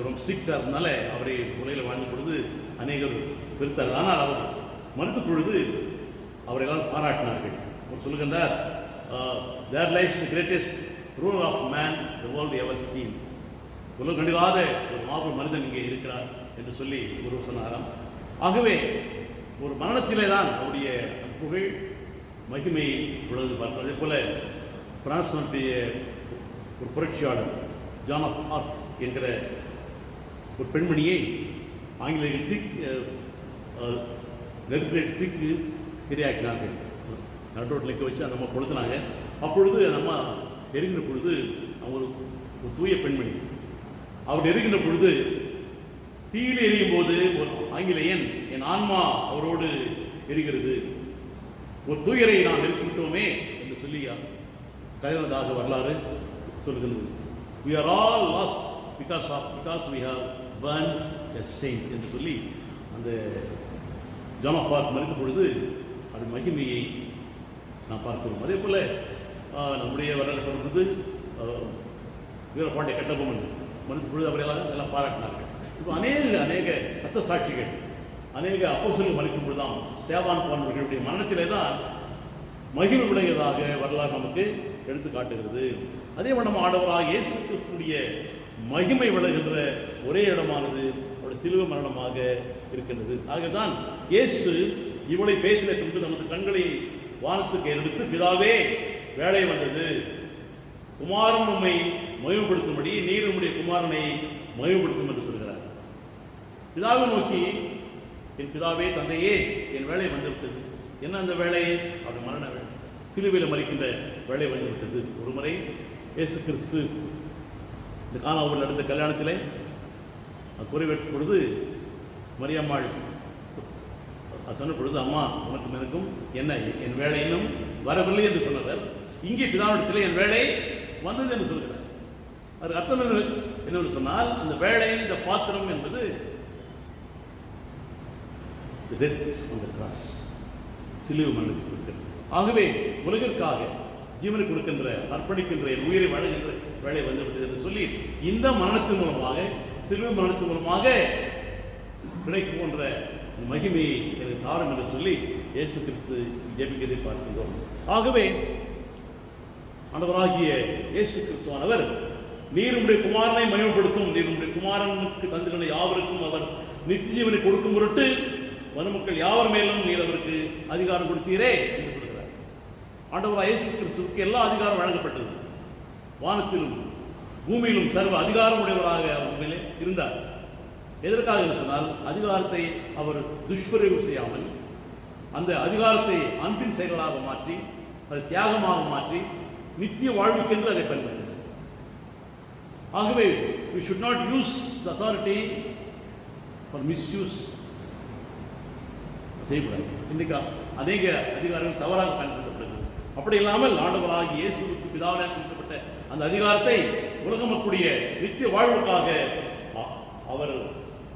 ரொம்ப ஸ்ட்ரிக்டாக இருந்தனால அவரை உலகில் வாழ்ந்த பொழுது அநேகர் வெறுத்தார்கள். ஆனால் அவர் மறுத்த பொழுது அவரை எல்லாரும் பாராட்டினார்கள். அவர் சொல்லுகின்றார், there lies the greatest ruler of man the world ever seen. உலகம் கண்டிராத ஒரு மாபெரும் மனிதன் இங்கே இருக்கிறார் என்று சொல்லி ஒருவர் சொன்னாராம். ஆகவே ஒரு மரணத்திலே தான் அவருடைய புகழ், மகிமை உள்ளது பார்க்கிறோம். அதே போல பிரான்ஸ் நாட்டுடைய ஒரு புரட்சியாளர் ஜான் ஆஃப் ஆர்க் என்கிற ஒரு பெண்மணியை ஆங்கிலேயர்கள் நெருப்பு இரையாக்கினார்கள். நடுரோட்டில் நிற்க வச்சு அந்த அம்மா கொளுத்தினாங்க. அப்பொழுது அந்த அம்மா எரிகின்ற பொழுது அவர் ஒரு தூய பெண்மணி, அவர் எரிகின்ற பொழுது தீயில் எரியும் போது ஒரு ஆங்கிலேயன், என் ஆன்மா அவரோடு எரிகிறது, ஒரு தூயரை நாம் எரிக்கின்றோமே என்று சொல்லி கலந்ததாக வரலாறு சொல்கிறது. We are all lost because we have burned a saint என்று சொல்லி அந்த ஜான் ஆஃப் ஆர்க் மறித்த பொழுது அது மகிமையை நாம் பார்க்கிறோம். அதே போல நம்முடைய வரலாறு பொழுது வீரபாண்டிய கட்டபொம்மன் மறித்த பொழுது அவரையெல்லாம் எல்லாம் பாராட்டினார்கள். இப்போ அநேக ரத்த சாட்சிகள், அநேக அப்போஸ்தலர்கள் மறிக்கும் பொழுதுதான் ஸ்தேவான் போன்றவர்களுடைய மரணத்திலே தான் மகிமை விளையதாக வரலாறு நமக்கு எடுத்து காட்டுகிறது. அதே வண்ணம் ஆண்டவராகிய இயேசு கிறிஸ்துவினுடைய மகிமை விளைகின்ற ஒரே இடமானது அவருடைய சிலுவை மரணமாக இருக்கின்றது. ஆகவேதான் இயேசு இவளை பேசின பின்பு நமது கண்களை வானத்துக்கு எடுத்து, பிதாவே வேலை வந்தது, குமாரன் உம்மை மகிமைப்படுத்தும்படி நீர் உம்முடைய குமாரனை மகிமைப்படுத்தும் என்று சொல்கிறார். பிதாவை நோக்கி, என் பிதாவே, தந்தையே, என் வேலை வந்துவிட்டது. என்ன அந்த வேலை? அவருடைய மரண வேலை, சிலுவையில் மறிக்கின்ற வேலை வந்துவிட்டது. ஒரு முறை இயேசு கிறிஸ்து இந்த கானாவில் நடந்த கல்யாணத்திலே குறைவேற்ற பொழுது மரியம்மாள் சொன்ன பொழுது, அம்மா உனக்கும் எனக்கும் என்ன, என் வேலை இன்னும் வரவில்லை என்று சொன்னவர் இங்கே பிதாவிடத்திலே என் வேலை வந்தது என்று சொல்கிறார். அது அர்த்தம் என்னவென்று சொன்னால், அந்த வேலை, இந்த பாத்திரம் என்பது சிலுவை மரணத்தை கொடுக்கிறது. ஆகவே உலகிற்காக ஜீவனை கொடுக்கின்ற, அர்ப்பணிக்கின்ற, உயிரை வழங்குகின்ற வேலை வந்துவிட்டது என்று சொல்லி இந்த மரணத்தின் மூலமாக, சிலுவை மரணத்தின் மூலமாக கிடைக்கும் போன்ற மகிமையை எனக்கு தாரும் என்று சொல்லி இயேசு கிறிஸ்து ஜெபிக்கிறதை பார்க்கின்றோம். ஆகவே ஆண்டவராகிய இயேசு கிறிஸ்துவானவர் நீர் உம்முடைய குமாரனை மகிமைப்படுத்தும், நீர் உம்முடைய குமாரனுக்கு தந்துள்ள யாவருக்கும் அவர் நித்திய ஜீவனை கொடுக்கும் பொருட்டு மனுமக்கள் யாவர் மேலும் நீர் அவருக்கு அதிகாரம் கொடுத்தீரே என்று சொல்கிறார். ஆண்டவராகிய இயேசு கிறிஸ்துவுக்கு எல்லா அதிகாரம் வழங்கப்பட்டது, வானத்திலும் பூமியிலும் சர்வ அதிகாரமுடையவராக அவர் உண்மையிலே இருந்தார். எதற்காக என்று சொன்னால், அதிகாரத்தை அவர் துஷ்பிரயோகம் செய்யாமல் அந்த அதிகாரத்தை அன்பின் செயல்களாக மாற்றி, அதை தியாகமாக மாற்றி, நித்திய வாழ்வுக்கென்று அதை பயன்படுத்தினார். ஆகவே we should not use the authority for misuse. செய்யக்கூடாது. இன்றைக்கு அநேக அதிகாரங்கள் தவறாக பயன்படுத்தப்படுகிறது. அப்படி இல்லாமல் ஆண்டவராகிய இயேசுவுக்கு பிதாவினால் கொடுக்கப்பட்ட அந்த அதிகாரத்தை உலக மக்களுடைய நித்திய வாழ்வுக்காக அவர்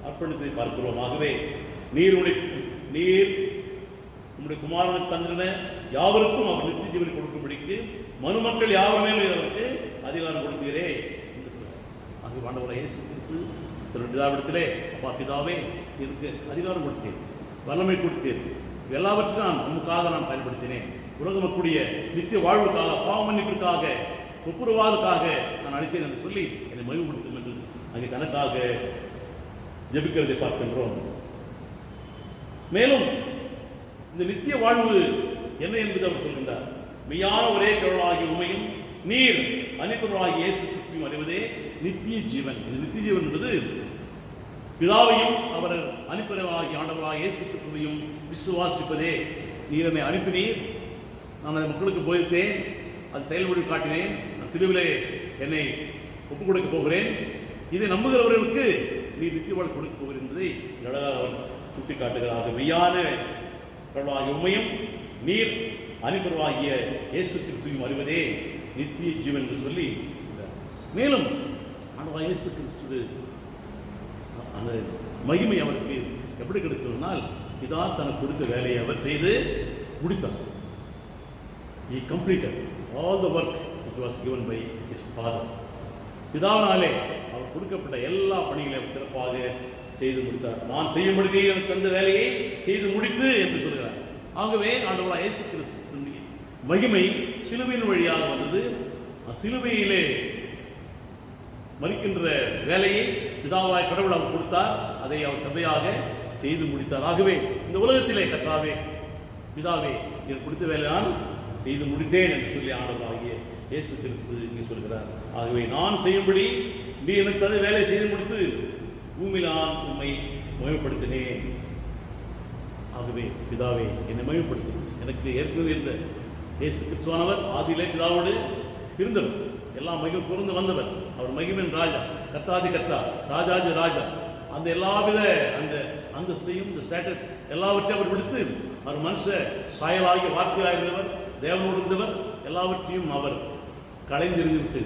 அர்ப்பணித்து பார்க்கிறோம். ஆகவே நீர் உம்முடைய குமாரனுக்கு தந்திரன யாவருக்கும் அவர் நித்திய ஜீவனை கொடுக்கும்படிக்கு மனுமக்கள் யாவர் மேலும் அவருக்கு அதிகாரம் கொடுத்தீரே என்று சொல்றார். ஆகவே ஆண்டவராகிய இயேசு கிறிஸ்து தன்னுடைய பிதாவிடத்திலே, அப்பா பிதாவே எனக்கு அதிகாரம் கொடுத்தேன், வல்லமை கொடுத்தேன், எல்லாவற்றையும் நான் உங்களுக்காக நான் பயன்படுத்தினேன், உலக மக்களுடைய நித்திய வாழ்வுக்காக, பாவ மன்னிப்பிற்காக, ஒப்புரவாதுக்காக நான் அழைத்தேன் என்று சொல்லி என்னை மகிழ்வுபடுத்தும் என்று அங்கே தனக்காக ஜெபிக்கிறதை பார்க்கின்றோம். மேலும் இந்த நித்திய வாழ்வு என்ன என்பது அவர் சொல்கின்றார். மெய்யான ஒரே கடவுளாகிய உண்மையும் நீர் அனுப்புவராகிய இயேசு கிறிஸ்துவையும் அறிவதே நித்திய ஜீவன். இந்த நித்திய ஜீவன் என்பது பிதாவையும் அவர் அனுப்பினவராகிய ஆண்டவராகிய இயேசு கிறிஸ்துவையும் விசுவாசிப்பதே. நீர் என்னை அனுப்பினீர், நான் அந்த மக்களுக்கு போயிருத்தேன், அது செயல்படி காட்டினேன், நான் சிலுவிலே என்னை ஒப்புக் கொடுக்க போகிறேன், இதை நம்புகிறவர்களுக்கு நீர் நித்திய வாழ்வு கொடுக்க போகிறேன் என்பதை அழகாக அவர் சுட்டிக்காட்டுகிறார். மெய்யான கடவுளாகிய உண்மையும் நீர் அனுப்பினவராகிய இயேசு கிறிஸ்துவையும் அறிவதே நித்திய ஜீவன் என்று சொல்லி, மேலும் ஆண்டவராகிய இயேசு கிறிஸ்து அந்த மகிமை அவருக்கு எப்படி கிடைச்சதுனால், இதான் தனக்கு கொடுத்த வேலையை அவர் செய்து முடித்தார். He completed all the work which was given by his father. பிதாவினாலே அவர் கொடுக்கப்பட்ட எல்லா பணிகளையும் சிறப்பாக செய்து முடித்தார். நான் செய்யும்படி எனக்கு தந்த வேலையை செய்து முடித்து என்று சொல்கிறார். ஆகவே ஆண்டவராகிய இயேசு கிறிஸ்து மகிமை சிலுவையின் வழியாக வந்தது. சிலுவையிலே மரிக்கின்ற வேலையை பிதாவாய் கடவுள் அவர் கொடுத்தார், அதை அவர் சபையாக செய்து முடித்தார். ஆகவே இந்த உலகத்திலே கர்த்தாவே பிதாவே எனக்கு கொடுத்த வேலை நான் செய்து முடித்தேன் என்று சொல்லி ஆண்டவராகிய இயேசு கிறிஸ்து இங்கே சொல்கிறார். ஆகவே நான் செய்யும்படி நீ எனக்கு அதை வேலை செய்து முடித்து பூமியில் நான் உண்மை மகிமைப்படுத்தினேன். ஆகவே பிதாவே என்னை மகிமைப்படுத்து. எனக்கு ஏற்கனவே இருந்த இயேசு கிறிஸ்துவானவர் ஆதியிலே பிதாவோடு இருந்தவர், எல்லாம் மகிமை பொருந்து வந்தவர். அவர் மகிமின் ராஜா, கர்த்தாதி கர்த்தா, ராஜாதி ராஜா. அந்த எல்லாவித அந்த அந்தஸ்தையும் இந்த ஸ்டேட்டஸ் எல்லாவற்றையும் அவர் விடுத்து அவர் மனுஷ சாயலாகிய வார்த்தையாக இருந்தவர், தேவனோடு இருந்தவர். எல்லாவற்றையும் அவர் களைந்திருந்துவிட்டு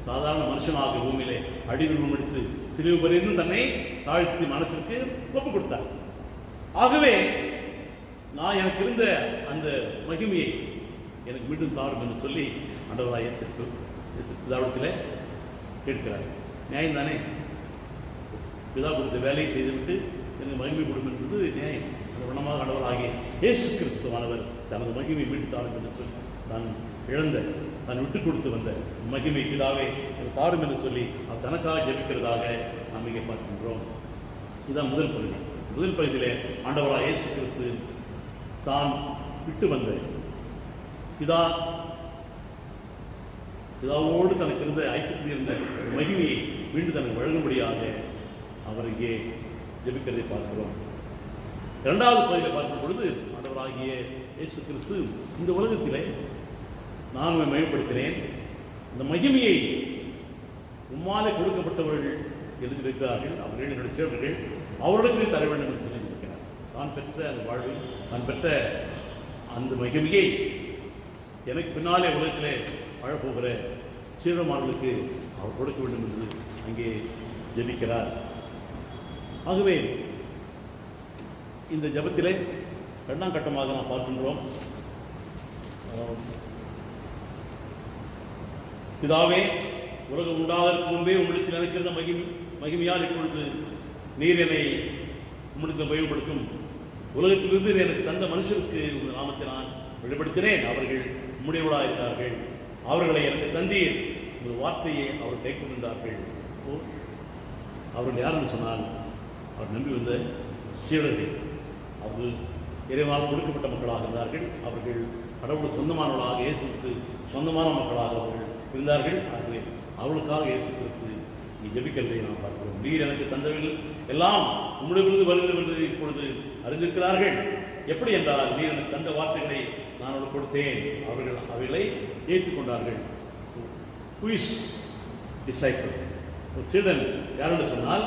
சாதாரண மனுஷனாக பூமியிலே அடிவிலும் எடுத்து சிலுவை பரிந்து தன்னை தாழ்த்தி மனத்திற்கு ஒப்புக் கொடுத்தார். ஆகவே நான் எனக்கு இருந்த அந்த மகிமையை எனக்கு மீண்டும் தாரும் என்று சொல்லி ஆண்டவராகிய இயேசு பிதாவிடத்திலே கேட்கிறார். நியாயம் தானே? பிதா கொடுத்த வேலையை செய்துவிட்டு எனக்கு மகிமை கொடுக்கும் என்பது நியாயம். அந்த வண்ணமாக ஆண்டவராகிய இயேசு கிறிஸ்துவானவர் தனது மகிமை மீண்டும் தாரும் என்று சொல்லி தான் இழந்த, தான் விட்டுக் கொடுத்து வந்த மகிமை பிதாவே எனக்கு தாரும் என்று சொல்லி அவர் தனக்காக ஜெபிக்கிறதாக நாம் இங்கே பார்க்கின்றோம். இதுதான் முதல் பகுதி. முதல் பகுதியிலே ஆண்டவராகிய இயேசு கிறிஸ்து தான் விட்டு வந்த பிதாவோடு தனக்கு இருந்த ஐக்கியத்தில் இருந்த மகிமையை மீண்டும் தனக்கு வழங்கும்படியாக அவர் இங்கே ஜெபிக்கிறதை பார்க்கிறோம். இரண்டாவது பகுதியில் பார்க்கும் பொழுது ஆண்டவராகிய இயேசு கிறிஸ்து இந்த உலகத்திலே நான் மகிமைப்படுத்தினேன், இந்த மகிமையை உம்மாலே கொடுக்கப்பட்டவர்கள் எழுதியிருக்கிறார்கள், அவர்கள் என்னுடைய சீடர்கள், அவர்களுக்கு தர வேண்டும் என்று சொல்லி இருக்கிறார். தான் பெற்ற அந்த வாழ்வை, தான் பெற்ற அந்த மகிமையை எனக்கு பின்னாலே உலகத்திலே வாழப்போகிற சீடமானவர்களுக்கு அவர் கொடுக்க வேண்டும் என்று அங்கே ஜெபிக்கிறார். ஆகவே இந்த ஜெபத்திலே இரண்டாம் கட்டமாக நாம் பார்க்கின்றோம். பிதாவே, உலகம் உண்டாவதற்கு முன்பே உம்மிடத்தில் இருக்கிற மகிமையால் இப்பொழுது நீர் என்னை உம்மிடத்தில் பயன்படுத்தும் உலகத்திலிருந்து எனக்கு தந்த மனுஷருக்கு உங்கள் நாமத்தை நான் வெளிப்படுத்தினேன். அவர்கள் உம்முடையவர்களாக இருந்தார்கள், அவர்களை எனக்கு தந்தீர், உங்கள் வார்த்தையை அவர்கள் கைக்கொண்டிருந்தார்கள். அவர்கள் யாருன்னு சொன்னால் அவர் நம்பி வந்த சீடர்கள். அவர்கள் இறைவனால் கொடுக்கப்பட்ட மக்களாக இருந்தார்கள். அவர்கள் கடவுளுக்கு சொந்தமானவர்களாக, இயேசுக்கு சொந்தமான மக்களாக அவர்கள் இருந்தார்கள். ஆகவே அவளுக்காக இயேசு கிறிஸ்து நீ ஜெபிக்கிறதை நாம் பார்க்கிறோம். நீர் எனக்கு தந்தவர்கள் எல்லாம் உம்மிடமிருந்து வருகிறது என்று இப்பொழுது அறிந்திருக்கிறார்கள். எப்படி என்றால், நீர் எனக்கு தந்த வார்த்தைகளை நான் அவர்களுக்கு கொடுத்தேன், அவர்கள் அவைகளை ஏற்றுக்கொண்டார்கள். Who is disciple? ஒரு சீடன் யார் என்று சொன்னால்,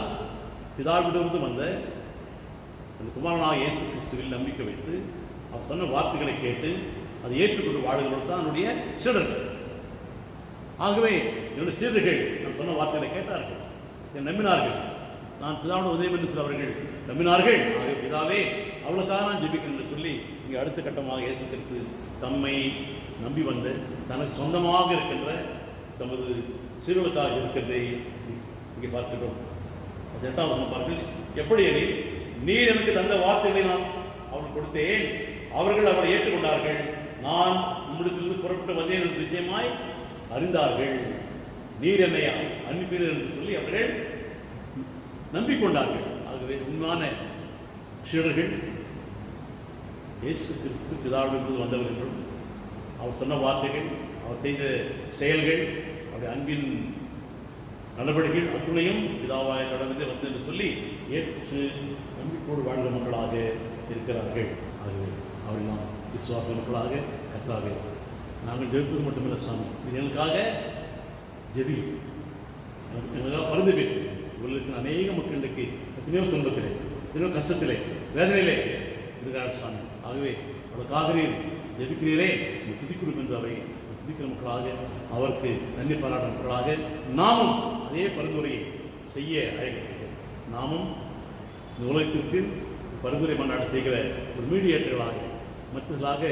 பிதாவிடமிருந்து வந்த அந்த குமாரனாக இயேசு கிறிஸ்துவில் நம்பிக்கை வைத்து அவர் சொன்ன வார்த்தைகளை கேட்டு அதை ஏற்றுக்கொண்டு வாழ்கிறவர்கள் தான் என்னுடைய சீடர்கள். ஆகவே என்னுடைய சீடர்கள் நான் சொன்ன வார்த்தைகளை கேட்டார்கள், என்னை நம்பினார்கள். நான் பிதாவோட உதயம் என்று அவர்கள் நம்பினார்கள். ஆகவே பிதாவே அவளுக்காக நான் ஜெபிக்கிறேன் என்று சொல்லி இங்கே அடுத்த கட்டமாக இயேசு கிறிஸ்து தம்மை நம்பி வந்த தனக்கு சொந்தமாக இருக்கின்ற தமது சீடர்களுக்காக இருக்கிறதை இங்கே பார்க்கிறோம். 8ஆம் வசனம் பாருங்கள். எப்படி எனில், நீர் எனக்கு தந்த வார்த்தைகளை நான் அவர்கள் கொடுத்தேன், அவர்கள் அவரை ஏற்றுக்கொண்டார்கள், நான் உம்மிடத்திலிருந்து புறப்பட்டு வந்தேன் என்று நிச்சயமாய் அறிந்தார்கள். நீர் என்னை அனுப்பினீர் என்று சொல்லி அவர்கள் நம்பிக்கொண்டார்கள். ஆகவே உண்மையான சீடர்கள் இயேசு கிறிஸ்து பிதாவிலிருந்து வந்தவர் என்றும் அவர் சொன்ன வார்த்தைகள், அவர் செய்த செயல்கள், அவருடைய அன்பின் நடவடிக்கைகள் அத்துணையும் பிதாவாய கடந்து வந்து என்று சொல்லி ஏற்று நம்பிக்கோடு வாழ்ந்த மக்களாக இருக்கிறார்கள். ஆகவே அவர்கள் நாம் விசுவாச மக்களாக கற்றாக நாங்கள் ஜெபிப்பது மட்டுமில்லை சாமி, எங்களுக்காக ஜெபி, எங்களுக்காக பரிந்து பேசு. இவர்களுக்கு அநேக மக்கள் இன்றைக்கு எத்தனையோ துன்பத்திலே, எத்தனையோ கஷ்டத்திலே, வேதனையிலே இருக்கிறார்கள் சாமி. ஆகவே அவருக்காக நீர் ஜெபிக்கிறீரே, துதிக்கிறோம் என்று அவை துதிக்கிற மக்களாக, அவருக்கு நன்றி பாராட்ட மக்களாக நாமும் அதே பரிந்துரையை செய்ய அழைக்கிறோம். நாமும் இந்த உலகத்திற்கு பரிந்துரை மாநாடு செய்கிற ஒரு மீடியேட்டர்களாக, மற்றவர்களாக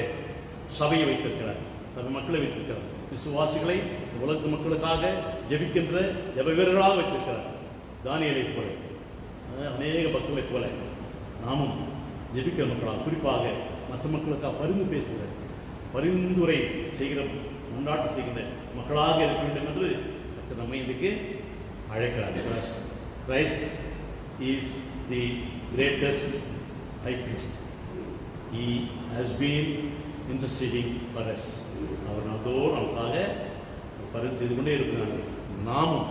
சபையை வைத்திருக்கிறார், சபை மக்களை வைத்திருக்கிறார், விசுவாசிகளை உலகத்து மக்களுக்காக ஜெபிக்கின்ற ஜெப வீரர்களாக வைத்திருக்கிறார். தானியேலைப் போல, அநேக பக்தர்களைப் போல நாமும் ஜெபிக்கிற மக்களாக, குறிப்பாக மற்ற மக்களுக்காக பரிந்து பேசுகிற, பரிந்துரை செய்கிற, முன்னாட்டு செய்கின்ற மக்களாக இருக்க வேண்டும் என்று கர்த்தர் நம்மை இன்றைக்கு அழைக்கிறார். Christ is the greatest high priest. He has been interceding for us. அவர் நாள்தோறும் நமக்காக பரிந்து செய்து கொண்டே இருக்கிறாங்க. நாமும்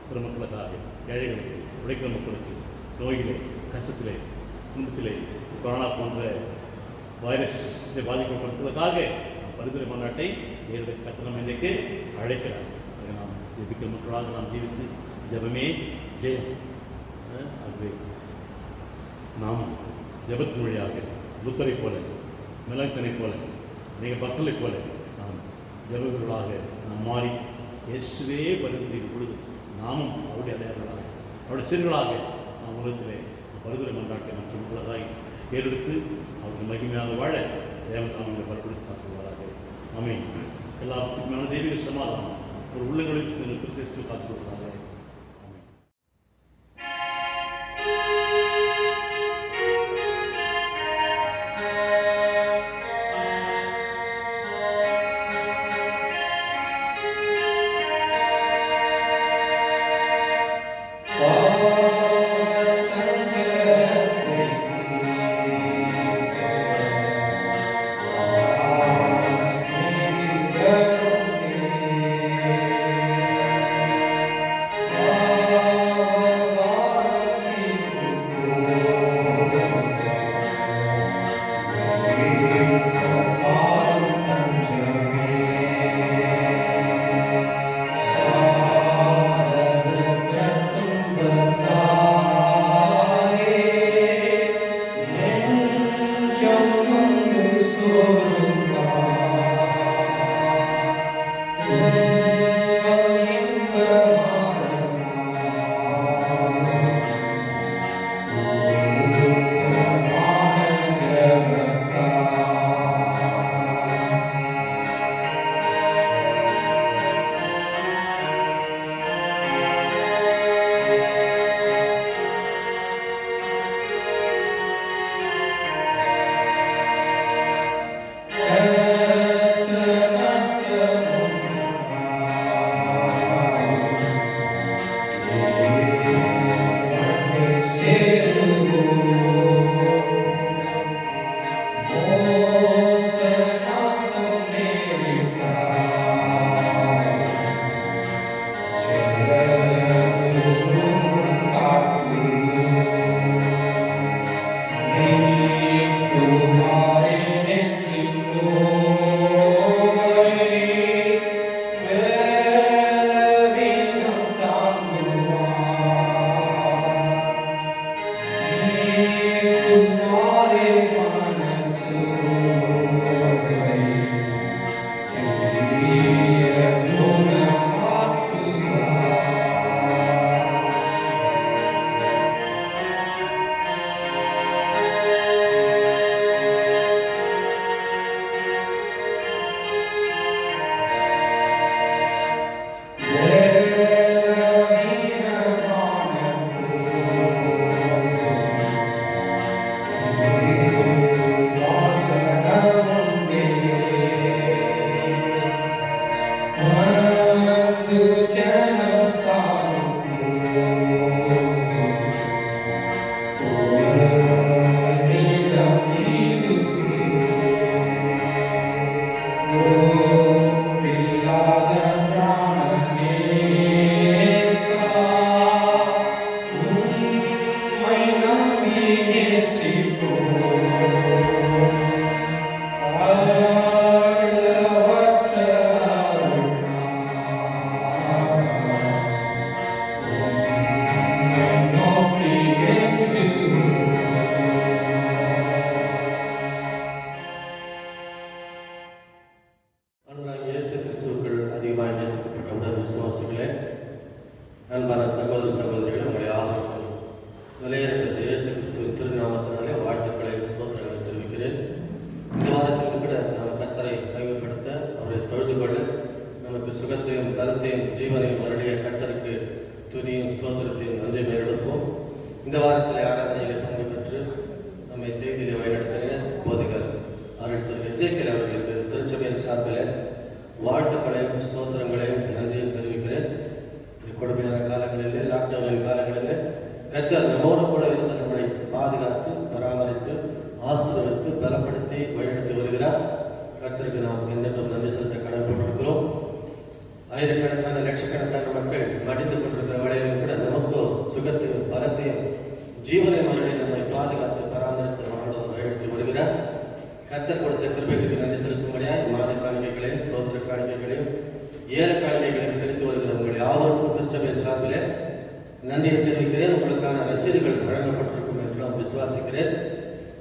பிற மக்களுக்காக, ஏழைகளுக்கு, உழைக்கிற மக்களுக்கு, நோயிலே, கஷ்டத்திலே, துன்பத்திலே, கொரோனா போன்ற வைரஸை பாதிக்கப்பட்ட மக்களுக்காக பரிந்துரை மாநாட்டை கர்த்தர் நம்ம இன்றைக்கு அழைக்கிறார். நாம் ஜெபிக்கிற மக்களாக நாம் ஜீவித்து ஜெபமே ஜெயம். ஆகவே நாம் ஜெபத்தின் வழியாக புத்தரை போல, மிலங்கனை போல, அநேக பக்தர்களை போல நாம் ஜெபர்களாக நாம் மாறி இயேசுவே பரிந்து செய்யும் பொழுது நாமும் அவருடைய அடையாளர்களாக, அவருடைய சீர்களாக நாம் உலகத்திலே பரிந்துரை மாநாட்டை மற்ற மக்களாக ஏறெடுத்து அவருக்கு மகிமையாக வாழ தேவதாமங்களை பலப்படுத்தி காத்துள்ளாராக. ஆமென். எல்லாத்துக்கும் மேலே தெய்வீக சமாதானம் ஒரு உள்ளங்களில் கிறிஸ்து காத்துக் கொடுத்தாங்க. துதியும் ஸ்தோத்திரத்தையும் நன்றி மேலெடுப்போம். இந்த வாரத்தில் ஆராதனையிலே பங்கு பெற்று நம்மை செய்தியிலே வழிநடத்தின போதகர் அருள் இசைக்கேல் அவர்களுக்கு திருச்சபையின் சார்பில் வாழ்த்துக்களையும் ஸ்தோத்திரங்களையும் நன்றியும் தெரிவிக்கிறேன். இது கொடுமையான காலங்களிலே, லாக்டவுனின் காலங்களிலே கர்த்தர் நம்மோடு கூட இருந்து நம்மை பாதுகாத்து பராமரித்து ஆசீர்வதித்து பலப்படுத்தி வழிநடத்தி வருகிறார். கர்த்தருக்கு நாம் என்றென்றும் நன்றி செலுத்த கடமைப்பட்டிருக்கிறோம். ஆயிரக்கணக்கான லட்சக்கணக்கான மக்கள் மடிந்து கொண்டிருக்கிற வேளையிலும் கூட நமக்கு சுகத்தையும் பலத்தையும் ஜீவனை மரணை நம்மை பாதுகாத்து பராமரித்து ஆண்டவர் வழிநடத்தி வருகிறார். கர்த்தர் கொடுத்த கிருபைகளுக்கு நன்றி செலுத்தும்படியாய் மாத காணிக்கைகளையும் ஸ்தோத்திர காணிக்கைகளையும் ஏல காணிக்கைகளையும் செலுத்தி வருகிற உங்கள் யாவருக்கும் திருச்சபையின் சார்பிலே நன்றியை தெரிவிக்கிறேன். உங்களுக்கான ரசீதுகள் வழங்கப்பட்டிருக்கும் என்று நாம் விசுவாசிக்கிறேன்.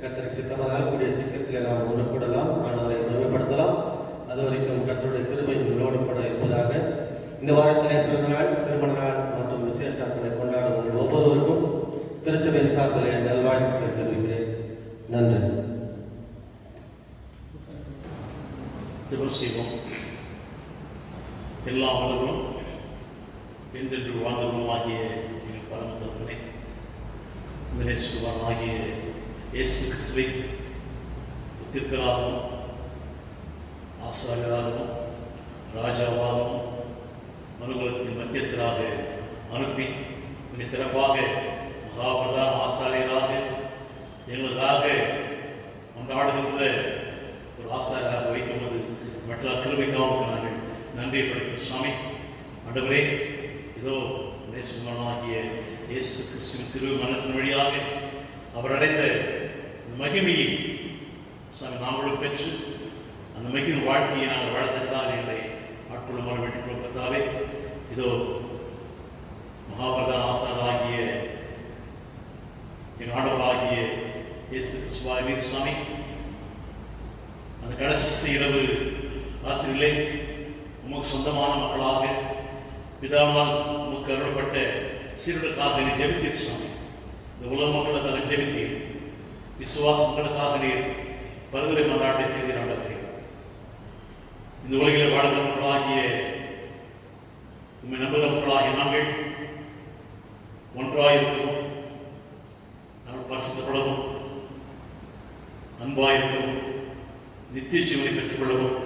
கர்த்தருக்கு சித்தமானால் கூடிய சீக்கிரத்தில் நாம் ஒன்று கூடலாம், ஆண்டவரை மகிமைப்படுத்தலாம். அது வரைக்கும் கர்த்தருடைய கிருபை உங்களோடு கூட இருப்பதாக. இந்த வாரத்திலே பிறந்த நாள், திருமண நாள் மற்றும் விசேஷ நாட்களை கொண்டாடும் உங்கள் ஒவ்வொருவருக்கும் திருச்சபையின் சார்பிலே நல்வாழ்த்துக்களை தெரிவிக்கிறேன். நன்றி. ஜெபம் செய்வோம். எல்லா வளங்களும் என்றென்று வாழ்ந்தவருமாகிய எங்கள் பரமத்தவர்களே, ஆகிய இயேசு கிறிஸ்துவை திருக்களாகவும் ஆசாரியராகவும் ராஜாவாகவும் மனுகுலத்தின் மத்தியஸ்தராக அனுப்பி மிக சிறப்பாக மகாபிரதான ஆசாரியராக எங்களுக்காக கொண்டாடுகின்ற ஒரு ஆசாரியராக வைக்கும்போது மற்ற கிருபைக்காக நாங்கள் நன்றி படைக்கும் சுவாமி. ஆண்டவரே, இதோ நேசமாகிய இயேசு கிறிஸ்துவின் சிறு மனத்தின் வழியாக அவர் அடைந்த மகிமையை நாங்களும் பெற்று அந்த மகிழ்ச்சியின் வாழ்க்கையை நாங்கள் வாழத்தக்கதாக எங்களை ஆட்கொள்ளுமாறு வேண்டிக் கொள்வதாவே, இதோ மகாபிரதான ஆசாரியராகிய எங்கள் ஆண்டவராகிய இயேசு கிறிஸ்துவாகிய சுவாமி, அந்த கடைசி இரவு ராத்திரியிலே உமக்கு சொந்தமான மக்களாக பிதாவால் உமக்கு அருளப்பட்ட சீருடக்காக நீர் ஜெபித்தீர் சுவாமி. இந்த உலக மக்களுக்காக ஜெபித்தீர், விசுவாச மக்களுக்காக நீர் பரிந்துரை மன்றாட்டை செய்தீர்கள். இந்த உலகில் வாழ்கிற மக்களாகிய உண்மை நம்புகிற மக்களாகிய நாங்கள் ஒன்றாயிருக்கவும், நாங்கள் பரிசுத்தப்படவும், அன்பாயிருக்கவும், நித்திய ஜீவனை பெற்றுக்கொள்ளவும்,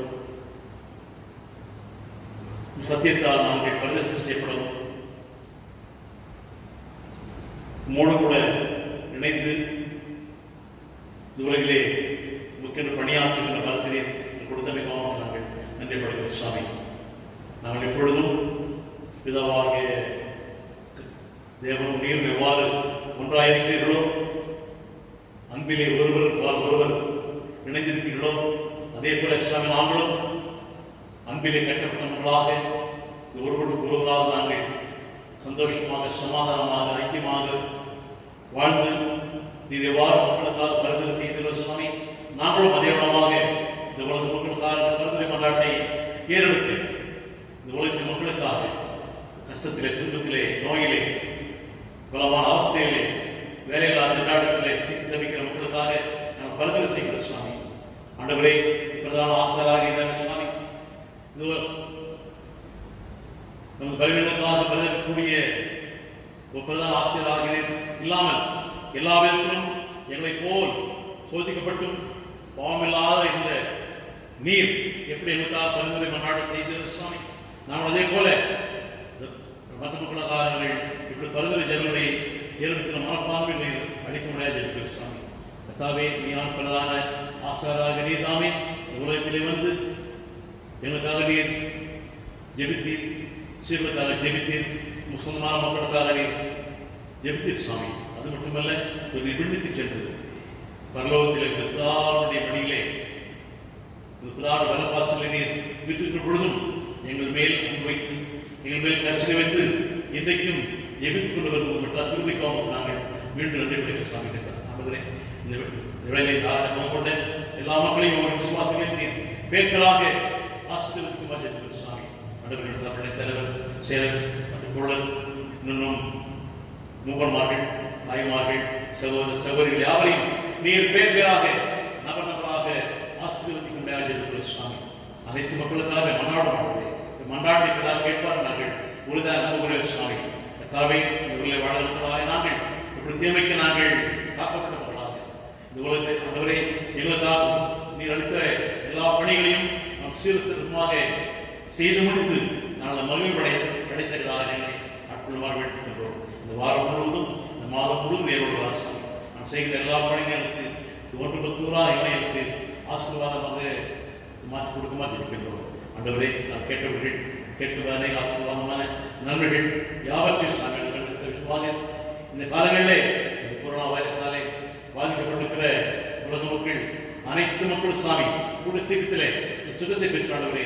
சத்தியத்தால் நாங்கள் பரிதஸ்தி செய்யப்படவும், உம்மோடு கூட இணைந்து இந்த உலகிலே முக்கிய பணியாற்றுகின்ற பலத்திலே கொடுத்தமைக்காக நாங்கள் நன்றி படைக்கிறோம் சுவாமி. நாங்கள் எப்பொழுதும் பிதாவாகிய தேவனும் நீரும் எவ்வாறு ஒன்றாயிருக்கிறீர்களோ, அன்பிலே ஒருவர் இணைந்திருக்கிறீர்களோ, அதே போல சுவாமி நாங்களும் அன்பிலே கட்டப்பட்டவர்களாக ஒருவருக்கு ஒருவராக நாங்கள் சந்தோஷமாக, சமாதானமாக, ஐக்கியமாக வாழ்ந்து நீர் எவ்வாறு மக்களுக்காக பரிந்துரை செய்தீர்கள் சுவாமி, நாங்களும் அதே விடமாக இந்த உலக மக்களுக்காக பரிந்துரை மன்றாட்டை ஏறெடுத்து இந்த உலகத்தின் மக்களுக்காக கஷ்டத்திலே, துன்பத்திலே, நோயிலே, பலமான அவஸ்தையிலே, வேலையில்லாத திண்டாட்டத்திலே தவிக்கிற மக்களுக்காக நாங்கள் பரிந்துரை செய்கிறோம் சுவாமி. ஆண்டவரே, பிரதான ஆசிரியராக சுவாமி, நமது பலவீனங்களுக்காக பரிந்துரைக்கக்கூடிய ஒரு பிரதான ஆசிரியராக இல்லாமல் எல்லா விதத்திலும் எங்களை போல் சோதிக்கப்பட்டும் பாவமில்லாத இந்த நீர் எப்படி எங்களுக்காக பரிந்துரை மன்றாட செய்தீர்கள் சுவாமி, நாங்கள் அதே போல மற்ற மக்களுக்காரர்கள் இப்படி பரிந்துரை ஜனங்களை ஏற்படுத்தின மனப்பான்மை அளிக்க முடியாது இருக்கிற சுவாமி. கர்த்தாவே, நீயான் பிரதான ஆசாராக நீர் தாமே உலகத்திலே வந்து எங்களுக்காக நீர் ஜெபித்தீர், சீர்களுக்காக ஜெபித்தீர், சொந்தமான மக்களுக்காக நீர் ஜெபித்தீர் சுவாமி. அது மட்டுமல்ல, ஒரு நிபுணுக்கு சென்றது பரலோகத்திலே பிதாவுடைய பணியிலே பிதாவுடைய வலப்பாசலை நீர் விட்டுக்கிற பொழுதும் எங்கள் மேல் அன்பு வைத்து, எங்கள் மேல் கரிசனை வைத்து இன்றைக்கும் எபித்துக் கொண்டு வருவது மற்ற திரும்பிக்காக நாங்கள் மீண்டும் நன்றி படைக்க சுவாமி. ஆண்டவரே, இந்த வேலையை கொண்ட எல்லா மக்களையும் ஒரு விசுவாசங்கள் பேர்களாக ஆசீர்வதிக்குமாறு ஜெபிக்கிறோம் சுவாமி. ஆண்டவரே, சாப்பிட தலைவர், செயலர் மற்றும் குழல், இன்னும் மூவன்மார்கள், தாய்மார்கள், சகோதர சகோதரிகள் யாவரையும் நீர் பேர்களாக நபர் நபராக ஆசீர்வதிக்க முடியாது சுவாமி. அனைத்து மக்களுக்காக மன்றாட மன்றாட்டை கேட்பார் நாங்கள் உறுதியாக நம்புகிறோம் சுவாமி. கர்த்தாவே இந்த உலகில் வாழ்கிறவர்களாக நாங்கள் இப்படி தீமைக்கு நாங்கள் காக்கப்பட்டவர்களாக இந்த உலகத்தை ஆண்டவரே எங்களுக்காக நீர் அளித்த எல்லா பணிகளையும் நாம் சீர்திருத்தமாக செய்து முடித்து நாங்கள் மகிழ்ச்சி கிடைத்ததாக எங்களை நாட்கள் வேண்டுகின்றோம். இந்த வாரம் முழுவதும் இந்த மாதம் முழுவதும் வேறொரு ஆசை நான் செய்கிற எல்லா பணிகளுக்கு 110 எங்களுக்கு ஆசீர்வாதமாக மாற்றி கொடுக்குமாறு இருக்கின்றோம். ஆண்டவரே நாம் கேட்டவர்கள் கேட்பதனை ஆசீர்வாதமான நன்மைகள் யாவற்றையும் நாங்கள் இந்த காலங்களிலே கொரோனா வைரஸாலே பாதிக்கப்பட்டிருக்கிற உலக மக்கள் அனைத்து மக்கள் சாமி கூட சீக்கிரத்திலே சுகத்தை பெற்றாண்டவரே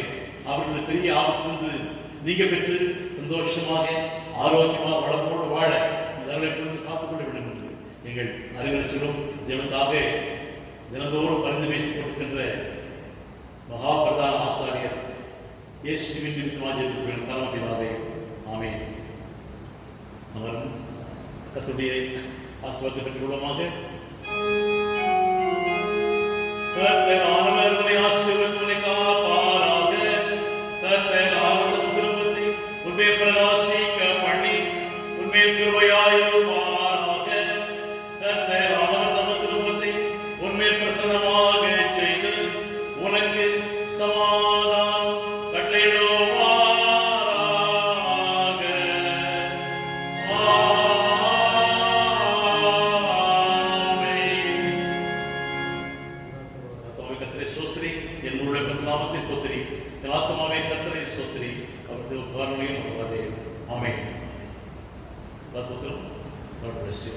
அவர்கள் பெரிய ஆபத்திலிருந்து நீங்க பெற்று சந்தோஷமாக ஆரோக்கியமாக வளமோடு வாழ இந்த அறிவிலிருந்து காத்துக்கொள்ள வேண்டும் என்று எங்கள் அறிவுரைகளும் தேவனுக்காக தினந்தோறும் பரிந்து பேசிக் கொடுக்கின்ற மகா பிரதான ஆசாரியர் இயேசுவின் நிமித்தமாக காலமதிவாவே ஆமென். அவரும் கர்த்தருடைய ஆசீர்வாதத்தை பெற்றுள்ளமாக கர்த்தர் ஆனவர்களை ஆசீர்வதிகளை காப்பாராக. கர்த்தர் ஆனந்த குடும்பத்தை உன்மேல் பிரகாசிக்க பண்ணி உன்மேல் கிருபையாயிருப்பாராக. கர்த்தர் ஆனந்த குடும்பத்தை உன்மேல் பிரசன்னமாக செய்து உனக்கு சமாதானம் கட்டளையிடுவாராக. கர்த்தரை ஸ்தோத்திரி, என் முழு நாமத்தை ஸ்தோத்திரி, என் ஆத்மாவே கர்த்தரை ஸ்தோத்திரி, அவருடைய உபகாரங்களையும் ஆமென். God bless you.